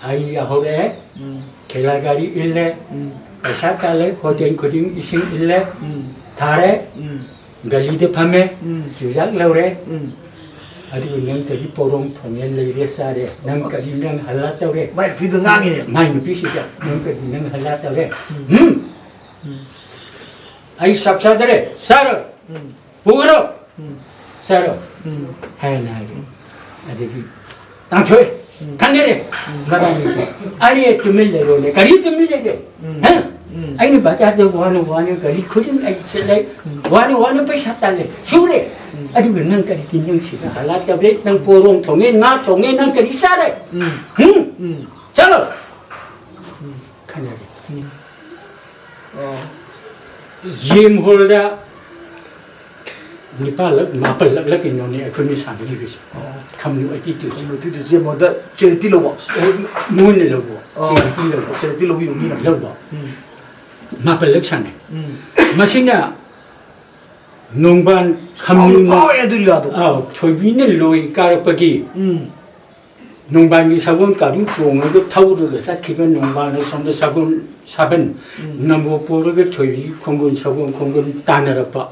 ai ya hore khela gari ille पैसा डाले होटल खुदिंग इसिंग इल्ले थारे गली दे फमे जुजाक लौरे अदि नंग करी पोरोंग थोंगेन लेरे सारे नंग करी नंग हल्ला तौरे
mai pi do ngangi
mai नु पिसिदा नंग करी नंग हल्ला तौरे आई साक्षा दरे सारो पुगरो सारो है नाई अदि की तांथोय kanere marani ari tumille role kari tumille de ha aini bazar de wanu kari khujin ai selai wanu paisa tale sure adu nang kari kinjung sida hala tabre nang porong thonge na thonge nang kari sare chalo kanere jim holda निपालक मापलक लकी नोने अखुनी सानली बिस खमनु अति तु
je moda charity lo
मुन लोगो
charity lo bi umi na
लोगो मापलक साने मसिना नोंबान खमनु
power edu lado
छोबिने लोई कारपगी नोंबान नि सागुन कारि पोंगो थाउरगो साखिबा नोंबान समद सागुन साबन नम्बो पोरगो छोबि खोंगुन सागुन खोंगुन तानरपा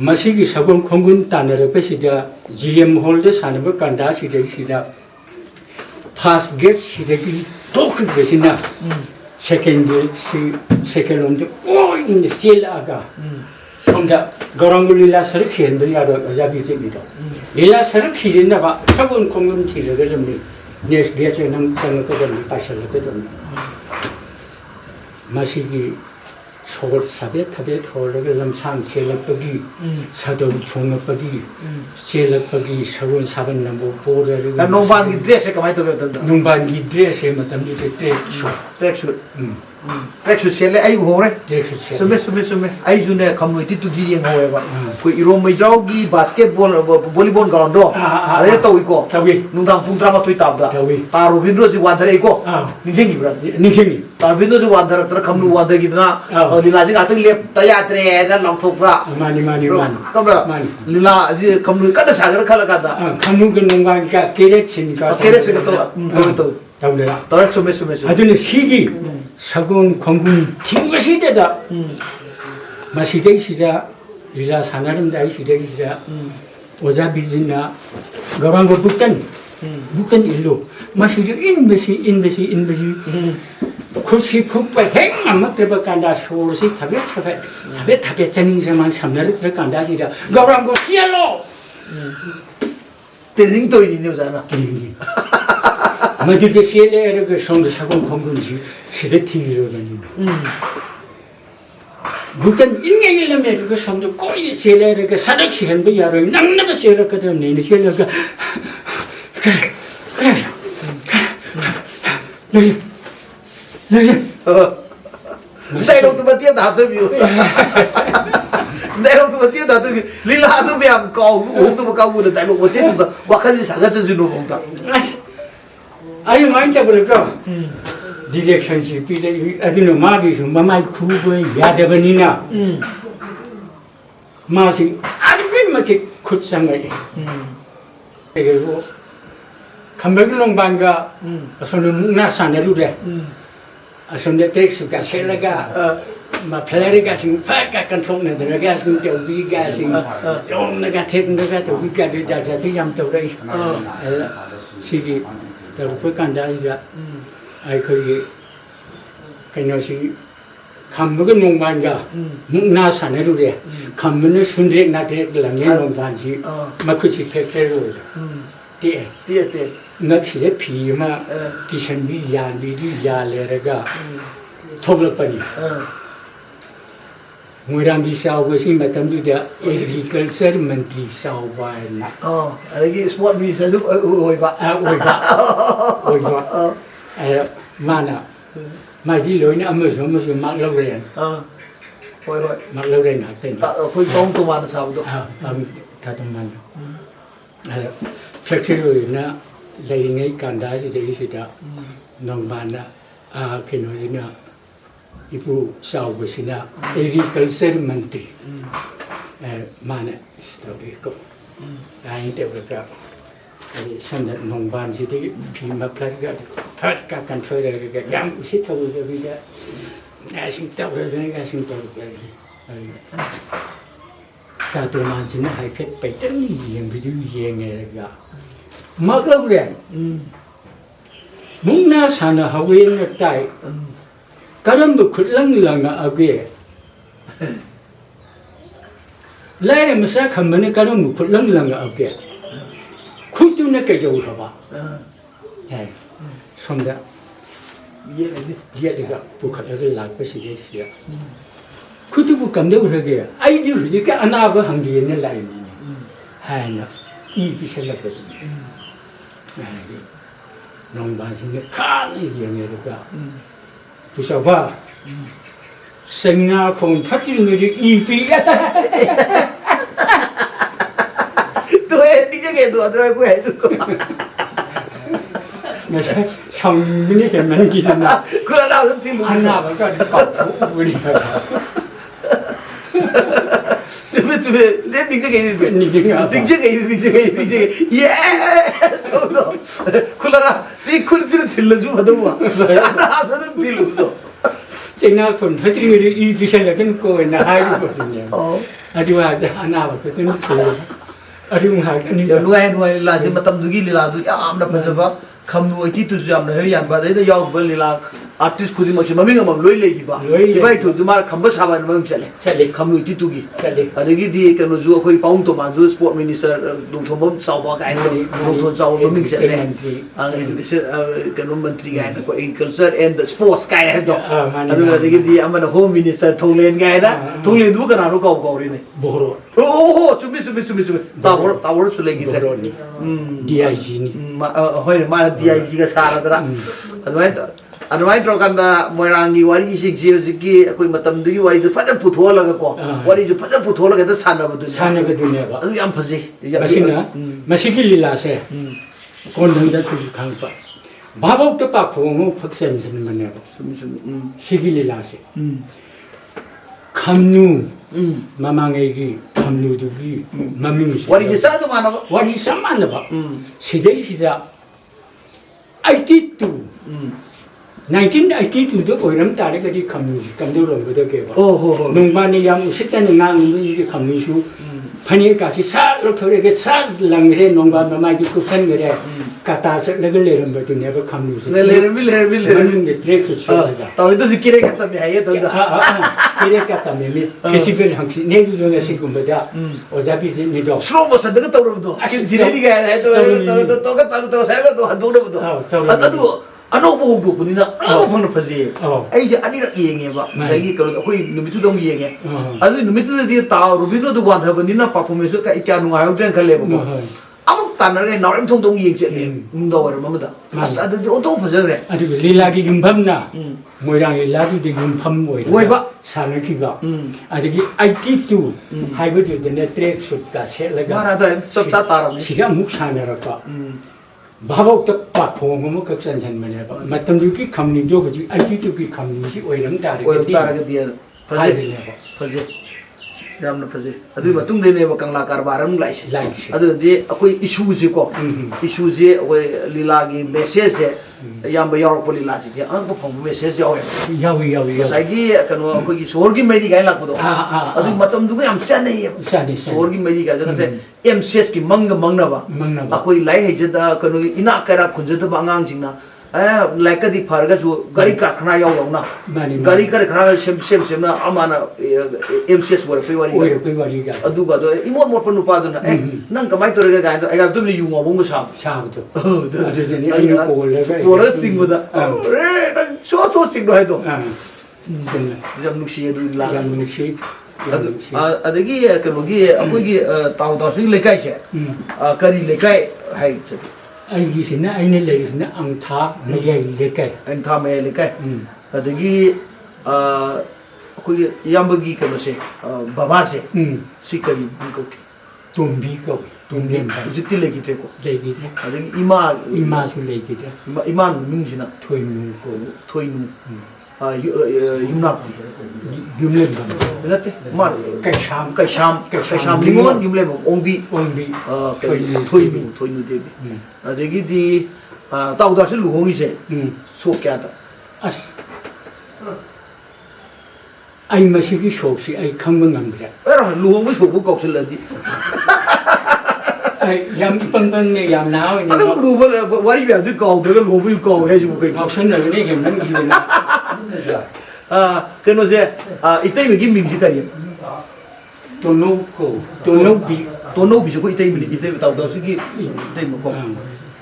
मसीगी सगुन खोंगुन तानरपसिदा जीएम हॉलदे सानबो कांदा सिदा फर्स्ट गेट सिदगी तोखबसिना सेकेंड ऑन द कोई इन द सेल आगा समदा गरंगु लीला सरक खेनबो यारो अजाबि जेबिदो लीला सरक खिजिनबा सगुन खोंगुन थिरगो जमनि नेक्स्ट गेट नम संगको जमनि पासलको जमनि मसीगी सोगत साबे थाबे थोरगो लमसां सेलपगी सादौ छुंगपगी सेलपगी सगुन साबन नंबो पोरगो
nongban gi dress e kamai to
नोंबान gi dress e matam ni
track shoot sele ai hore
track shoot
sume ai june community to di yeng howe ba ko iro mai jaw gi basketball volleyball ground do ale to iko nungdang pung drama toi tab da taro bindro ji wadare iko ningjengi bra
ningjengi
taro bindro ji wadare tra khamnu wadagi dna lila ji atang lep tayatre na longthok bra
mani
kabra lila ji khamnu kada sagar khala kada
khamnu ge nongban ka keret sin ka
to
tawdera
tor sume
adune sigi sagun khongun thingasi da masidai sida lila sanaram dai sidai sida oja bizina garango bukan illo masidi inbesi खुशी खुब हेंग अमत्रबा कांदा सोरसी थाबे चनिं समान सामनार कांदा सिदा गौरांगो सियालो
ट्रेनिंग तो इनि जाना
मधु के सेले रग संग सगुन खंगुनसी सिदा थिरो गनि बुकन इंगे लमे रग संग कोई सेले रग सडक सिहन बे यारो नंगनब सेले कदम ने सेले
đây đâu tụi mà tiếp đào tôi biểu đây đâu tụi mà tiếp đào tôi biểu lý la tôi mẹ cầu uống tôi mà cầu buồn tại lúc mà tiếp tụi mà cái gì sáng cái gì nó phong tặng
아니 많이 잡으니까 디렉션십이 아들은 마비서 마마이 쿠브에 야대버니나 마시 아주 맞게 콧상가지 그리고 감백롱반가 손은 나산에루래 손에 트릭스가 셀라가 마 플레리가 지금 파까 컨트롤 내가 지금 저기가 지금 용나가 테크니가 저기가 되자자 되게 또래 시기 또 불간다이라 아이 거기 그녀시 감독은 농반가 나산에루래 감독은 순드렉 나드렉 농반지 마쿠시 페페로 띠에 낚시에 비마 기선비 야비디 야레가 토블뻔이 모랑비 사오고시 마탐두다 에그리컬처 મંત્રી 사오바나
lagi sport bisa lu oi pak
오이바 마나 마디 로이나 아무서 막 러그래
oi oi
막 러그래 나tên
khôi tông tụi mà sao được
다동만 팩트로이나 레이네 간다지 되기시다 농반나 케노지나 이부 사오고시나 에그리컬처 મંત્રી 마나 스토리고 아인테 버가 선대 농반시디 비마플라가 파tka 컨트롤러가 양 시토르가 비자 나싱타브르가 싱토르가 다도만시나 하이펙 베트니 비디오 예행에가 막으래 묵나 사나 하웨는 따이 가람도 글랑랑아 아게 라이레 무사 가면은 가람도 글랑랑아 아게 쿵뚱네 깨져오서 봐 예 손다 얘가 북한에서 나고시게 시야 그것도 감독을 하게 아이디 그러니까 아나가 한 개는 라인이네 하나 이 비sel라거든 농반신의 칸이 영예가 부셔봐 생나폰 파티는 이 비야
tôi đi chơi game đùa tôi quên rồi
나 성민이 해면 기는다
그러나 나는 뒤로
하나 봐가 꺾고 우리가
준비 내 빙자 게임
니지가
빙자 예 또또 그러나 이 쿨들은 들려주 받아봐 나는 뒤로
생나폰 파티는 이 비sel라는 거나 하이거든요 아주 하나 봤거든 아리웅 하더니
누가 라지 마탐두기 리라도 야암나 파자바 감누이티 투수 암나 해 얀바데다 야우벌 리라 아티스트 쿠디 마치 마밍가 맘 로일레기바 이바이 투 두마 감바 사바는 맘 찰레 감누이티 투기 아르기 디 에코노 주 코이 파운토 마주 스포츠 미니스터 동토범 사바 가인 동토 사바 마밍 찰레 아 에듀케이션 에코노 मंत्री गायन को agriculture and sports गायन है तो अदुगी दी अमन home minister थोंगलेन गायन थोंगलेन दु कनारो काउ काउरिने
보로
ओहो चुबी तावर सुलेगी
보로니 DIG니
होय मा DIG का सारादरा अदवाइन तौरकंदा मोइरांगी वारी सिगसी हजिकी अखोय मतमदुगी वारी जो फजन पुथोलगा को वारी जो फजन पुथोलगा द सानबदु
सानबदुनेबा
अदु याम फजे
마시나 마시기 릴라세 곤등다 주주 강파 바복도 빠고 faksensen 만네고 시기 릴라세 감누 마망에기 감누두기 마밍이
वारी जे सादो मानब
와리 삼만나봐 시대시다 IT2 1982도 보이는 딸이 그리 감누지 감도로 못하게 봐
오호
농반이 양 식단이 나는 이제 감누수 파니까지 살로 털에게 살랑그래 농반 마마기 쿠산 그래 까다서 레글레는 것도 내가 감누지 레레밀레 트랙스 쳐다
तावे तो सिकिरे खत्म है ये तो
किरे 까다 메미 게시벨 항시 내도 중에 시금보다 어차피 니도
स्लो मोशन दग तौरबदो दिरेनी गाय है तो का तो सरगा तो हदोडबदो अदु अनोबो होगोबनिना अनोबो फन फजे आई जे अनिर येंगेबा जागी करो अखोई नुमितु दम येंगे अदु नुमितु दि ता रुबिनो दु वाधबनिना परफॉर्मेंस का क्या नुंगायो ट्रेन खलेबो अब ꯇꯥꯟꯅꯔꯒ ꯅꯥꯎꯔꯦꯝ ꯊꯣꯡꯗꯣꯡ ꯌꯦꯡ ꯆꯠꯂꯦ ꯅꯨꯡꯗꯥꯡ ꯋꯥꯏꯔꯝ ꯑꯃꯗ ꯑꯁ ꯑꯗꯨꯗꯤ ꯑꯣꯟꯊꯣꯛ ꯐꯖꯈ꯭ꯔꯦ
ꯑꯗꯨꯒ ꯂꯤꯂꯥꯒꯤ ꯌꯨꯝꯐꯝꯅ ꯃꯣꯏꯔꯥꯡ ꯂꯤꯂꯥꯗꯨꯗꯤ ꯌꯨꯝꯐꯝ
ꯑꯣꯏꯕ
ꯁꯥꯟꯅꯈꯤꯕ ꯑꯗꯒꯤ 82 ꯍꯥꯏꯕꯗꯨꯗꯅ ꯇ꯭ꯔꯦꯛ ꯁꯨꯠꯀ ꯁꯦꯠꯂꯒ
ꯃꯥꯅ ꯑꯗꯨ ꯆꯞ ꯆꯥ ꯇꯥꯔꯝꯅꯤ
ꯁꯤꯗ ꯑꯃꯨꯛ ꯁꯥꯟꯅꯔꯛꯄ ꯚꯥꯕꯣꯛꯇ ꯄꯥꯈꯣꯡ ꯑꯃꯈꯛ ꯆꯟꯁꯤꯟꯕꯅꯦꯕ ꯃꯇꯝꯗꯨꯒꯤ ꯈꯝꯅꯤꯡꯗꯣ ꯍꯧꯖꯤꯛ 82ꯒꯤ ꯈꯝꯅꯤꯡꯁꯤ ꯑꯣꯏꯔꯝ ꯇꯥꯔꯒꯗꯤ
ꯐꯖꯩ ꯐꯖꯩ ꯌꯥꯝꯅ ꯐꯖꯩ ꯑꯗꯨꯒꯤ ꯃꯇꯨꯡꯗꯅꯦꯕ ꯀꯪꯂꯥ ꯀꯔꯕꯥꯔ ꯑꯃꯨꯛ ꯂꯥꯛꯏꯁꯦ ꯑꯗꯨꯗꯤ ꯑꯩꯈꯣꯏ ꯏꯁꯨꯁꯤꯀꯣ ꯏꯁꯨꯁꯦ ꯑꯩꯈꯣꯏ ꯂꯤꯂꯥꯒꯤ ꯃꯦꯁꯦꯖꯁꯦ ꯑꯌꯥꯝꯕ ꯌꯥꯎꯔꯛꯄ ꯂꯤꯂꯥꯁꯤꯡꯁꯦ ꯑꯉꯛꯄ ꯐꯪꯕ ꯃꯦꯁꯦꯖ ꯌꯥꯎꯋꯦꯕ ꯉꯁꯥꯏꯒꯤ ꯀꯩꯅꯣ ꯑꯩꯈꯣꯏꯒꯤ ꯁꯣꯍꯣꯔꯒꯤ ꯃꯩꯔꯤ ꯀꯥꯏꯅ ꯂꯥꯛꯄꯗꯣ ꯑꯗꯨꯒꯤ ꯃꯇꯝꯗꯨꯒ ꯌꯥꯝ ꯆꯥꯟꯅꯩꯌꯦꯕ ꯁꯣꯍꯣꯔꯒꯤ ꯃꯩꯔꯤ ꯀꯥꯏꯁꯦ ꯉꯁꯥꯏ ꯑꯦꯝꯁꯦꯁꯀꯤ ꯃꯪꯒ ꯃꯪꯅꯕ ꯑꯩꯈꯣꯏ ꯂꯥꯏꯔꯤꯛ ꯍꯩꯖꯗ ꯀꯩꯅꯣꯒꯤ ꯏꯅꯥꯛ ꯀꯩꯔꯥꯛ ꯈꯨꯟꯖꯗꯕ ꯑꯉꯥꯡꯁꯤꯡꯅ ꯂꯥꯏꯔꯤꯛꯀꯗꯤ ꯐꯔꯒꯁꯨ ꯒꯥꯔꯤ ꯀꯔꯈꯅꯥ ꯌꯥꯎꯅ ꯒꯥꯔꯤ ꯀꯔꯈꯅꯥ ꯁꯦꯝꯅ ꯑꯃꯅ ꯑꯦꯝꯁꯦꯁ ꯑꯣꯏꯔꯛꯄꯩ ꯋꯥꯔꯤ ꯑꯗꯨꯒ ꯏꯃꯣꯠ ꯃꯣꯠꯄ ꯅꯨꯄꯥꯗꯨꯅ ꯅꯪ ꯀꯃꯥꯏꯅ ꯇꯧꯔꯒ ꯀꯥꯏꯅ ꯑꯩꯒ ꯑꯗꯨꯝ ꯌꯨ ꯉꯥꯎꯕ ꯁꯥꯕꯗꯣ ꯀꯣꯜꯂꯒ ꯆꯤꯡꯕꯗ ꯅꯪ ꯁꯣ ꯆꯤꯡꯗꯣ ꯍꯥꯏꯗꯣ ꯌꯥꯝ ꯅꯨꯡꯁꯤ ꯑꯗꯨ ꯌꯥꯝ ꯅꯨꯡꯁꯤ ꯑꯗꯒꯤ ꯀꯩꯅꯣꯒꯤ ꯑꯩꯈꯣꯏꯒꯤ ꯇꯥꯎꯁꯤꯒꯤ ꯂꯩꯀꯥꯏꯁꯦ ꯀꯔꯤ ꯂꯩꯀꯥꯏ ꯍꯥꯏ
ꯑꯩꯒꯤꯁꯤꯅ ꯑꯩꯅ ꯂꯩꯔꯤꯁꯤꯅ ꯑꯪꯊꯥ ꯃꯌꯥꯏ ꯂꯩꯀꯥꯏ
ꯑꯪꯊꯥ ꯃꯌꯥꯏ ꯂꯩꯀꯥꯏ ꯑꯗꯒꯤ ꯑꯩꯈꯣꯏꯒꯤ ꯏꯌꯥꯝꯕꯒꯤ ꯀꯩꯅꯣꯁꯦ ꯕꯕꯥꯁꯦ ꯁꯤ ꯀꯔꯤ ꯀꯧꯈꯤ
ꯇꯣꯝꯕꯤ ꯀꯧꯏ ꯇꯣꯝꯕꯦꯝꯕ
ꯍꯧꯖꯤꯛꯇꯤ ꯂꯩꯈꯤꯗ꯭ꯔꯦꯀꯣ
ꯂꯩꯈꯤꯗ꯭ꯔꯦ
ꯑꯗꯒꯤ
ꯏꯃꯥꯁꯨ ꯂꯩꯈꯤꯗ꯭ꯔꯦ
ꯏꯃꯥ ꯃꯃꯤꯡꯁꯤꯅ
ꯊꯣꯏꯅꯨ ꯀꯧꯏ
ꯊꯣꯏꯅꯨ ꯌꯨꯝꯅꯥꯛꯇꯤ
ꯌꯨꯝꯂꯦꯝꯕꯝ
ꯅꯠꯇꯦ ꯃꯥ ꯀꯩꯁꯥꯝ ꯅꯤꯉꯣꯜ ꯌꯨꯝꯂꯦꯝꯕꯝ ꯑꯣꯡꯕꯤ ꯊꯣꯏꯅꯨ ꯗꯦꯕꯤ ꯑꯗꯒꯤꯗꯤ ꯇꯥꯎꯗꯥꯁꯨ ꯂꯨꯍꯣꯡꯉꯤꯁꯦ ꯁꯣꯛ ꯀꯌꯥꯗ
ꯑꯁ ꯑꯩ ꯃꯁꯤꯒꯤ ꯁꯣꯛꯁꯤ ꯑꯩ ꯈꯪꯕ ꯉꯝꯗ꯭ꯔꯦ
ꯂꯨꯍꯣꯡꯕ ꯁꯣꯛꯄꯨ ꯀꯥꯎꯁꯤꯜꯂꯗꯤ
ꯌꯥꯝ ꯏꯄꯪꯄꯪꯅꯦ ꯌꯥꯝ ꯅꯍꯥ ꯑꯣꯏꯅ
ꯑꯗꯨꯝ ꯂꯨꯕ ꯋꯥꯔꯤ ꯃꯌꯥꯝꯗꯨ ꯀꯥꯎꯗ꯭ꯔꯒ ꯂꯨꯍꯣꯡꯕꯁꯨ ꯀꯥꯎꯋꯦ ꯍꯥꯏꯁꯤꯕꯨ ꯀꯩꯅꯣ
ꯉꯥꯎꯁꯟꯅꯕꯅꯦ ꯍꯦꯟꯃꯟꯈꯤꯗꯅ
ꯀꯩꯅꯣꯁꯦ ꯏꯇꯩꯃꯒꯤ ꯃꯤꯡꯁꯤ ꯀꯔꯤ
ꯇꯣꯅꯧ ꯀꯧ ꯇꯣꯅꯧꯕꯤ
ꯇꯣꯅꯧꯕꯤꯁꯨ ꯑꯩꯈꯣꯏ ꯏꯇꯩꯃꯅꯤ ꯏꯇꯩꯃ ꯇꯥꯎꯗꯥꯁꯤꯒꯤ ꯏꯇꯩꯃꯀꯣ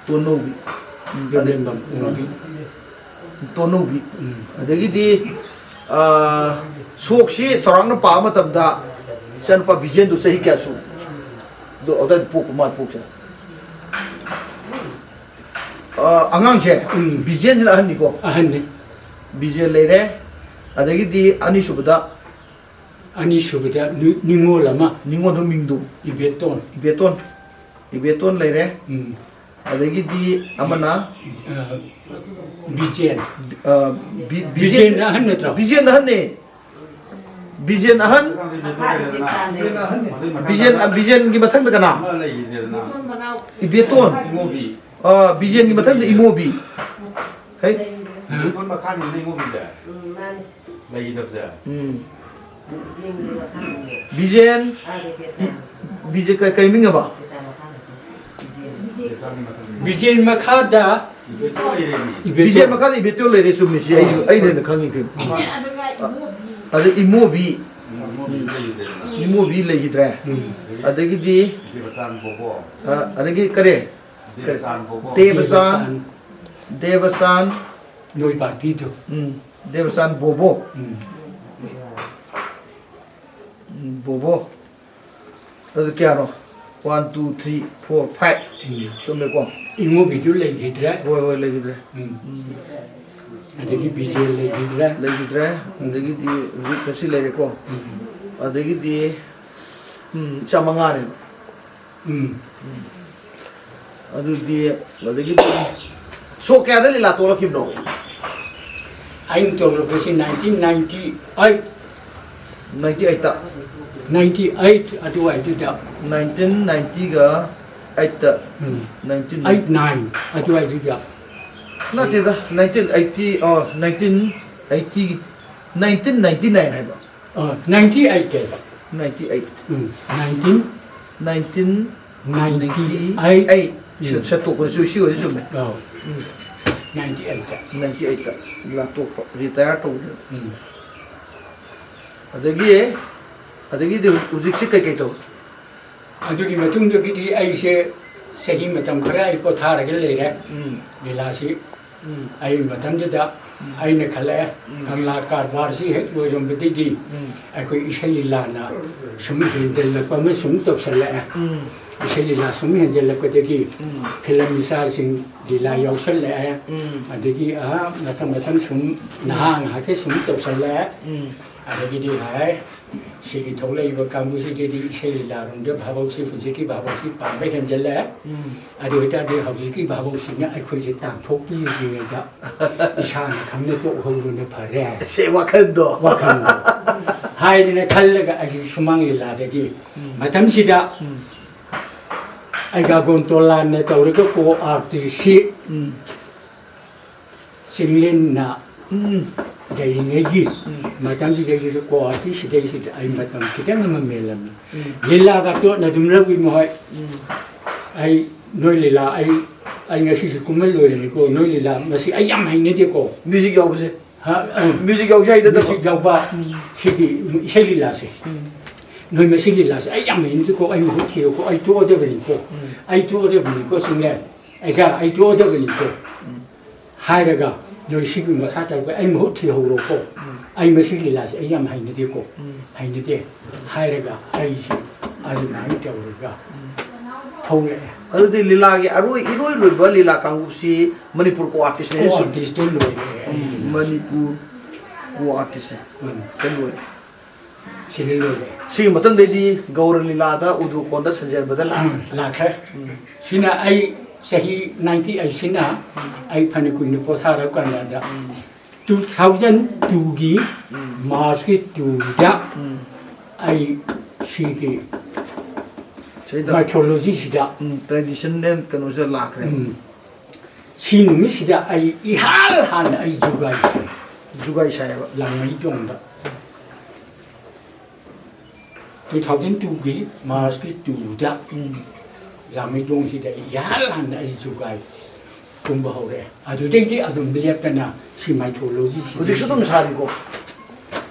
ꯇꯣꯅꯧꯕꯤ
ꯌꯨꯝꯂꯦꯝꯕꯝ ꯑꯣꯡꯕꯤ
ꯇꯣꯅꯧꯕꯤ ꯑꯗꯒꯤꯗꯤ ꯁꯣꯛꯁꯤ ꯆꯥꯎꯔꯥꯛꯅ ꯄꯥꯕ ꯃꯇꯝꯗ ꯏꯆꯥꯅꯨꯄꯥ ꯕꯤꯖꯦꯟꯗꯨ ꯆꯍꯤ ꯀꯌꯥ ꯁꯨ ꯑꯗꯨꯋꯥꯏꯗ ꯄꯣꯛꯄ ꯃꯥ ꯄꯣꯛꯁꯦ ꯑꯉꯥꯡꯁꯦ ꯕꯤꯖꯦꯟꯁꯤꯅ ꯑꯍꯟꯅꯤꯀꯣ
ꯑꯍꯟꯅꯤ
ꯕꯤꯖꯦꯟ ꯂꯩꯔꯦ ꯑꯗꯒꯤꯗꯤ ꯑꯅꯤꯁꯨꯕꯗ
ꯅꯤꯉꯣꯜ ꯑꯃ
ꯅꯤꯉꯣꯜꯗꯣ ꯃꯤꯡꯗꯣ ꯏꯕꯦꯇꯣꯟ ꯂꯩꯔꯦ ꯑꯗꯒꯤꯗꯤ ꯑꯃꯅ
ꯕꯤꯖꯦꯟ ꯑꯍꯟ ꯅꯠꯇ꯭ꯔꯣ
ꯕꯤꯖꯦꯟ ꯑꯍꯟꯅꯦ ꯕꯤꯖꯦꯟ ꯑꯍꯟ ꯕꯤꯖꯦꯟꯒꯤ ꯃꯊꯪꯗ ꯀꯅꯥ 이베톤 비젠이 마탕데 이모비 헤이
이건 막하는 이모비인데 레이더자
비젠 비제 kay minga ba
비젠 마카다
비젠 마카다 이베톤 레레 숨니 시 아이네 강이 그 아데 이모비 레이드래 아데기디 아데기 그래 Devasan
Noi partido
Devasan Bobo Bobo Tadi kya no 1 2 3 4 5 Summe ko
Imo video lagi dra
Woi lagi dra
Adagi visual lagi dra
Adagi di kasi lagi ko Adagi di Chamangare adagi so kaya dali la tola kibno
I'm told it was in 1998
98 ta
98 adu I did that
1990 ga 8 ta
1989 adu I did that
not it 1980 or 1980 1999 hai ba
98 ke
98
1998
Saya tu pun susu je semua.
98
98 lah tu retire tu. Adagi dia uzik sih kayak gitu.
Adugi matung do kiti ai se sahi matam khara ai ko thara ge le re. Lelasi ai matam da ꯑꯩꯅ ꯈꯜꯂꯦ ꯀꯪꯂꯥ ꯀꯔꯕꯥꯔꯁꯤ ꯍꯦꯛ ꯂꯣꯏꯔꯝꯕꯗꯒꯤ ꯑꯩꯈꯣꯏ ꯏꯁꯩ ꯂꯤꯂꯥꯅ ꯁꯨꯝ ꯍꯦꯟꯖꯜꯂꯛꯄ ꯑꯃ ꯁꯨꯝ ꯇꯧꯁꯜꯂꯛꯑꯦ ꯏꯁꯩ ꯂꯤꯂꯥ ꯁꯨꯝ ꯍꯦꯟꯖꯜꯂꯛꯄꯗꯒꯤ ꯐꯤꯂꯝ ꯏꯆꯥꯁꯤꯡ ꯂꯤꯂꯥ ꯌꯥꯎꯁꯜꯂꯛꯑꯦ ꯑꯗꯒꯤ ꯃꯊꯪ ꯃꯊꯪ ꯁꯨꯝ ꯅꯍꯥ ꯉꯥꯏꯍꯥꯛꯀꯤ ꯁꯨꯝ ꯇꯧꯁꯜꯂꯛꯑꯦ ꯑꯗꯒꯤꯗꯤ ꯍꯥꯏ ꯁꯤꯒꯤ ꯊꯣꯛꯂꯛꯏꯕ ꯀꯥꯡꯕꯨꯁꯤꯗꯗꯤ ꯏꯁꯩ ꯂꯤꯂꯥꯔꯣꯝꯗ ꯚꯥꯕꯧꯁꯤ ꯍꯧꯖꯤꯛꯀꯤ ꯚꯥꯕꯧꯁꯤ ꯄꯥꯝꯕ ꯍꯦꯟꯖꯜꯂꯛꯑꯦ ꯑꯗꯨ ꯑꯣꯏꯇꯥꯔꯗꯤ ꯍꯧꯖꯤꯛꯀꯤ ꯚꯥꯕꯧꯁꯤꯡꯅ ꯑꯩꯈꯣꯏꯁꯦ ꯇꯥꯟꯊꯣꯛꯄꯤꯗ꯭ꯔꯤꯉꯩꯗ ꯏꯁꯥꯅ ꯈꯪꯅ ꯇꯣꯛꯍꯧꯕꯅ ꯐꯔꯦ
ꯁꯦ ꯋꯥꯈꯜꯗꯣ
ꯋꯥꯈꯜꯗꯣ ꯍꯥꯏꯗꯅ ꯈꯜꯂꯒ ꯑꯩꯁꯤ ꯁꯨꯃꯥꯡ ꯂꯤꯂꯥꯗꯒꯤ ꯃꯇꯝꯁꯤꯗ ꯑꯩꯒ ꯒꯣꯟꯇꯣꯂꯥꯟꯅ ꯇꯧꯔꯒ ꯀꯣ ꯑꯥꯔꯇꯤꯁꯤ ꯆꯤꯡꯂꯦꯟꯅ ꯂꯩꯔꯤꯉꯩꯒꯤ ꯃꯇꯝꯁꯤꯗꯩꯁꯤꯗ ꯀꯣ ꯑꯥꯔꯇꯤꯁꯤꯗꯩꯁꯤꯗ ꯑꯩ ꯃꯇꯝ ꯈꯤꯇꯪ ꯑꯃ ꯃꯦꯜꯂꯝꯃꯤ ꯂꯤꯂꯥꯒ ꯇꯣꯠꯅ ꯑꯗꯨꯝ ꯂꯧꯏ ꯃꯈꯣꯏ ꯑꯩ ꯅꯣꯏ ꯂꯤꯂꯥ ꯑꯩ ꯉꯁꯤꯁꯨ ꯀꯨꯝꯍꯩ ꯂꯣꯏꯔꯅꯤꯀꯣ ꯅꯣꯏ ꯂꯤꯂꯥ ꯃꯁꯤ ꯑꯩ ꯌꯥꯝ ꯍꯩꯅꯗꯦꯀோ
뮤직 여보세요.
뮤직
여보세요 하이다.
뮤직 여봐 시기 이세 릴라세 너희 몇 릴라세 아이 양 메인도 고 아이 뭐 티고 아이 또 어디 버리고 아이 또 어디 버리고 승래 애가 아이 또 어디 버리고 하이라가 너희 시기 뭐 하다고 아이 뭐 티고 아이 몇 릴라세 아이 양 하이는데고 하이는데 하이라가 아이시 아이 많이 때우가 통해
ꯑꯗꯨꯗꯤ ꯂꯤꯂꯥꯒꯤ ꯑꯔꯣꯏ ꯏꯔꯣꯏ ꯂꯣꯏꯕ ꯂꯤꯂꯥ ꯀꯥꯡꯕꯨꯁꯤ ꯃꯅꯤꯄꯨꯔ ꯀꯣ ꯑꯥꯔꯇꯤꯁꯅꯦ
ꯀꯣ ꯑꯥꯔꯇꯤꯁꯇ ꯂꯣꯏꯔꯦ
ꯃꯅꯤꯄꯨꯔ ꯀꯣ ꯑꯥꯔꯇꯤꯁ ꯁꯤ ꯂꯣꯏꯔꯦ
ꯁꯤꯗ ꯂꯣꯏꯔꯦ
ꯁꯤꯒꯤ ꯃꯇꯨꯡꯗꯩꯗꯤ ꯒꯧꯔ ꯂꯤꯂꯥꯗ ꯎꯗꯨꯀꯣꯟꯗ ꯁꯟꯖꯦꯟꯕꯗ
ꯂꯥꯛꯈ꯭ꯔꯦ ꯁꯤꯅ ꯑꯩ ꯆꯍꯤ 98 ꯁꯤꯅ ꯑꯩ ꯐꯅ ꯀꯨꯏꯅ ꯄꯣꯊꯥꯔ ꯀꯥꯟꯗ 2002ꯒꯤ ꯃꯥꯔꯆꯀꯤ 2ꯗ ꯑꯩ ꯁꯤꯒꯤ 마이톨로지시다.
트레디셔널 그노서 라크레.
시누미시다. 아이 이할한 아이 주가이세.
주가이사야.
랑이동다. 2002기 마스키 2다. 랑이동시다. 이할한 아이 주가이. 공부하래. 아주 되게 아주 밀렸다나 시 마이톨로지시.
어디서도 살이고.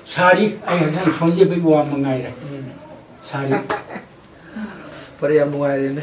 살이 아이 항상 손제비 와먹나이래. 살이.
Pare yam nungaire ne.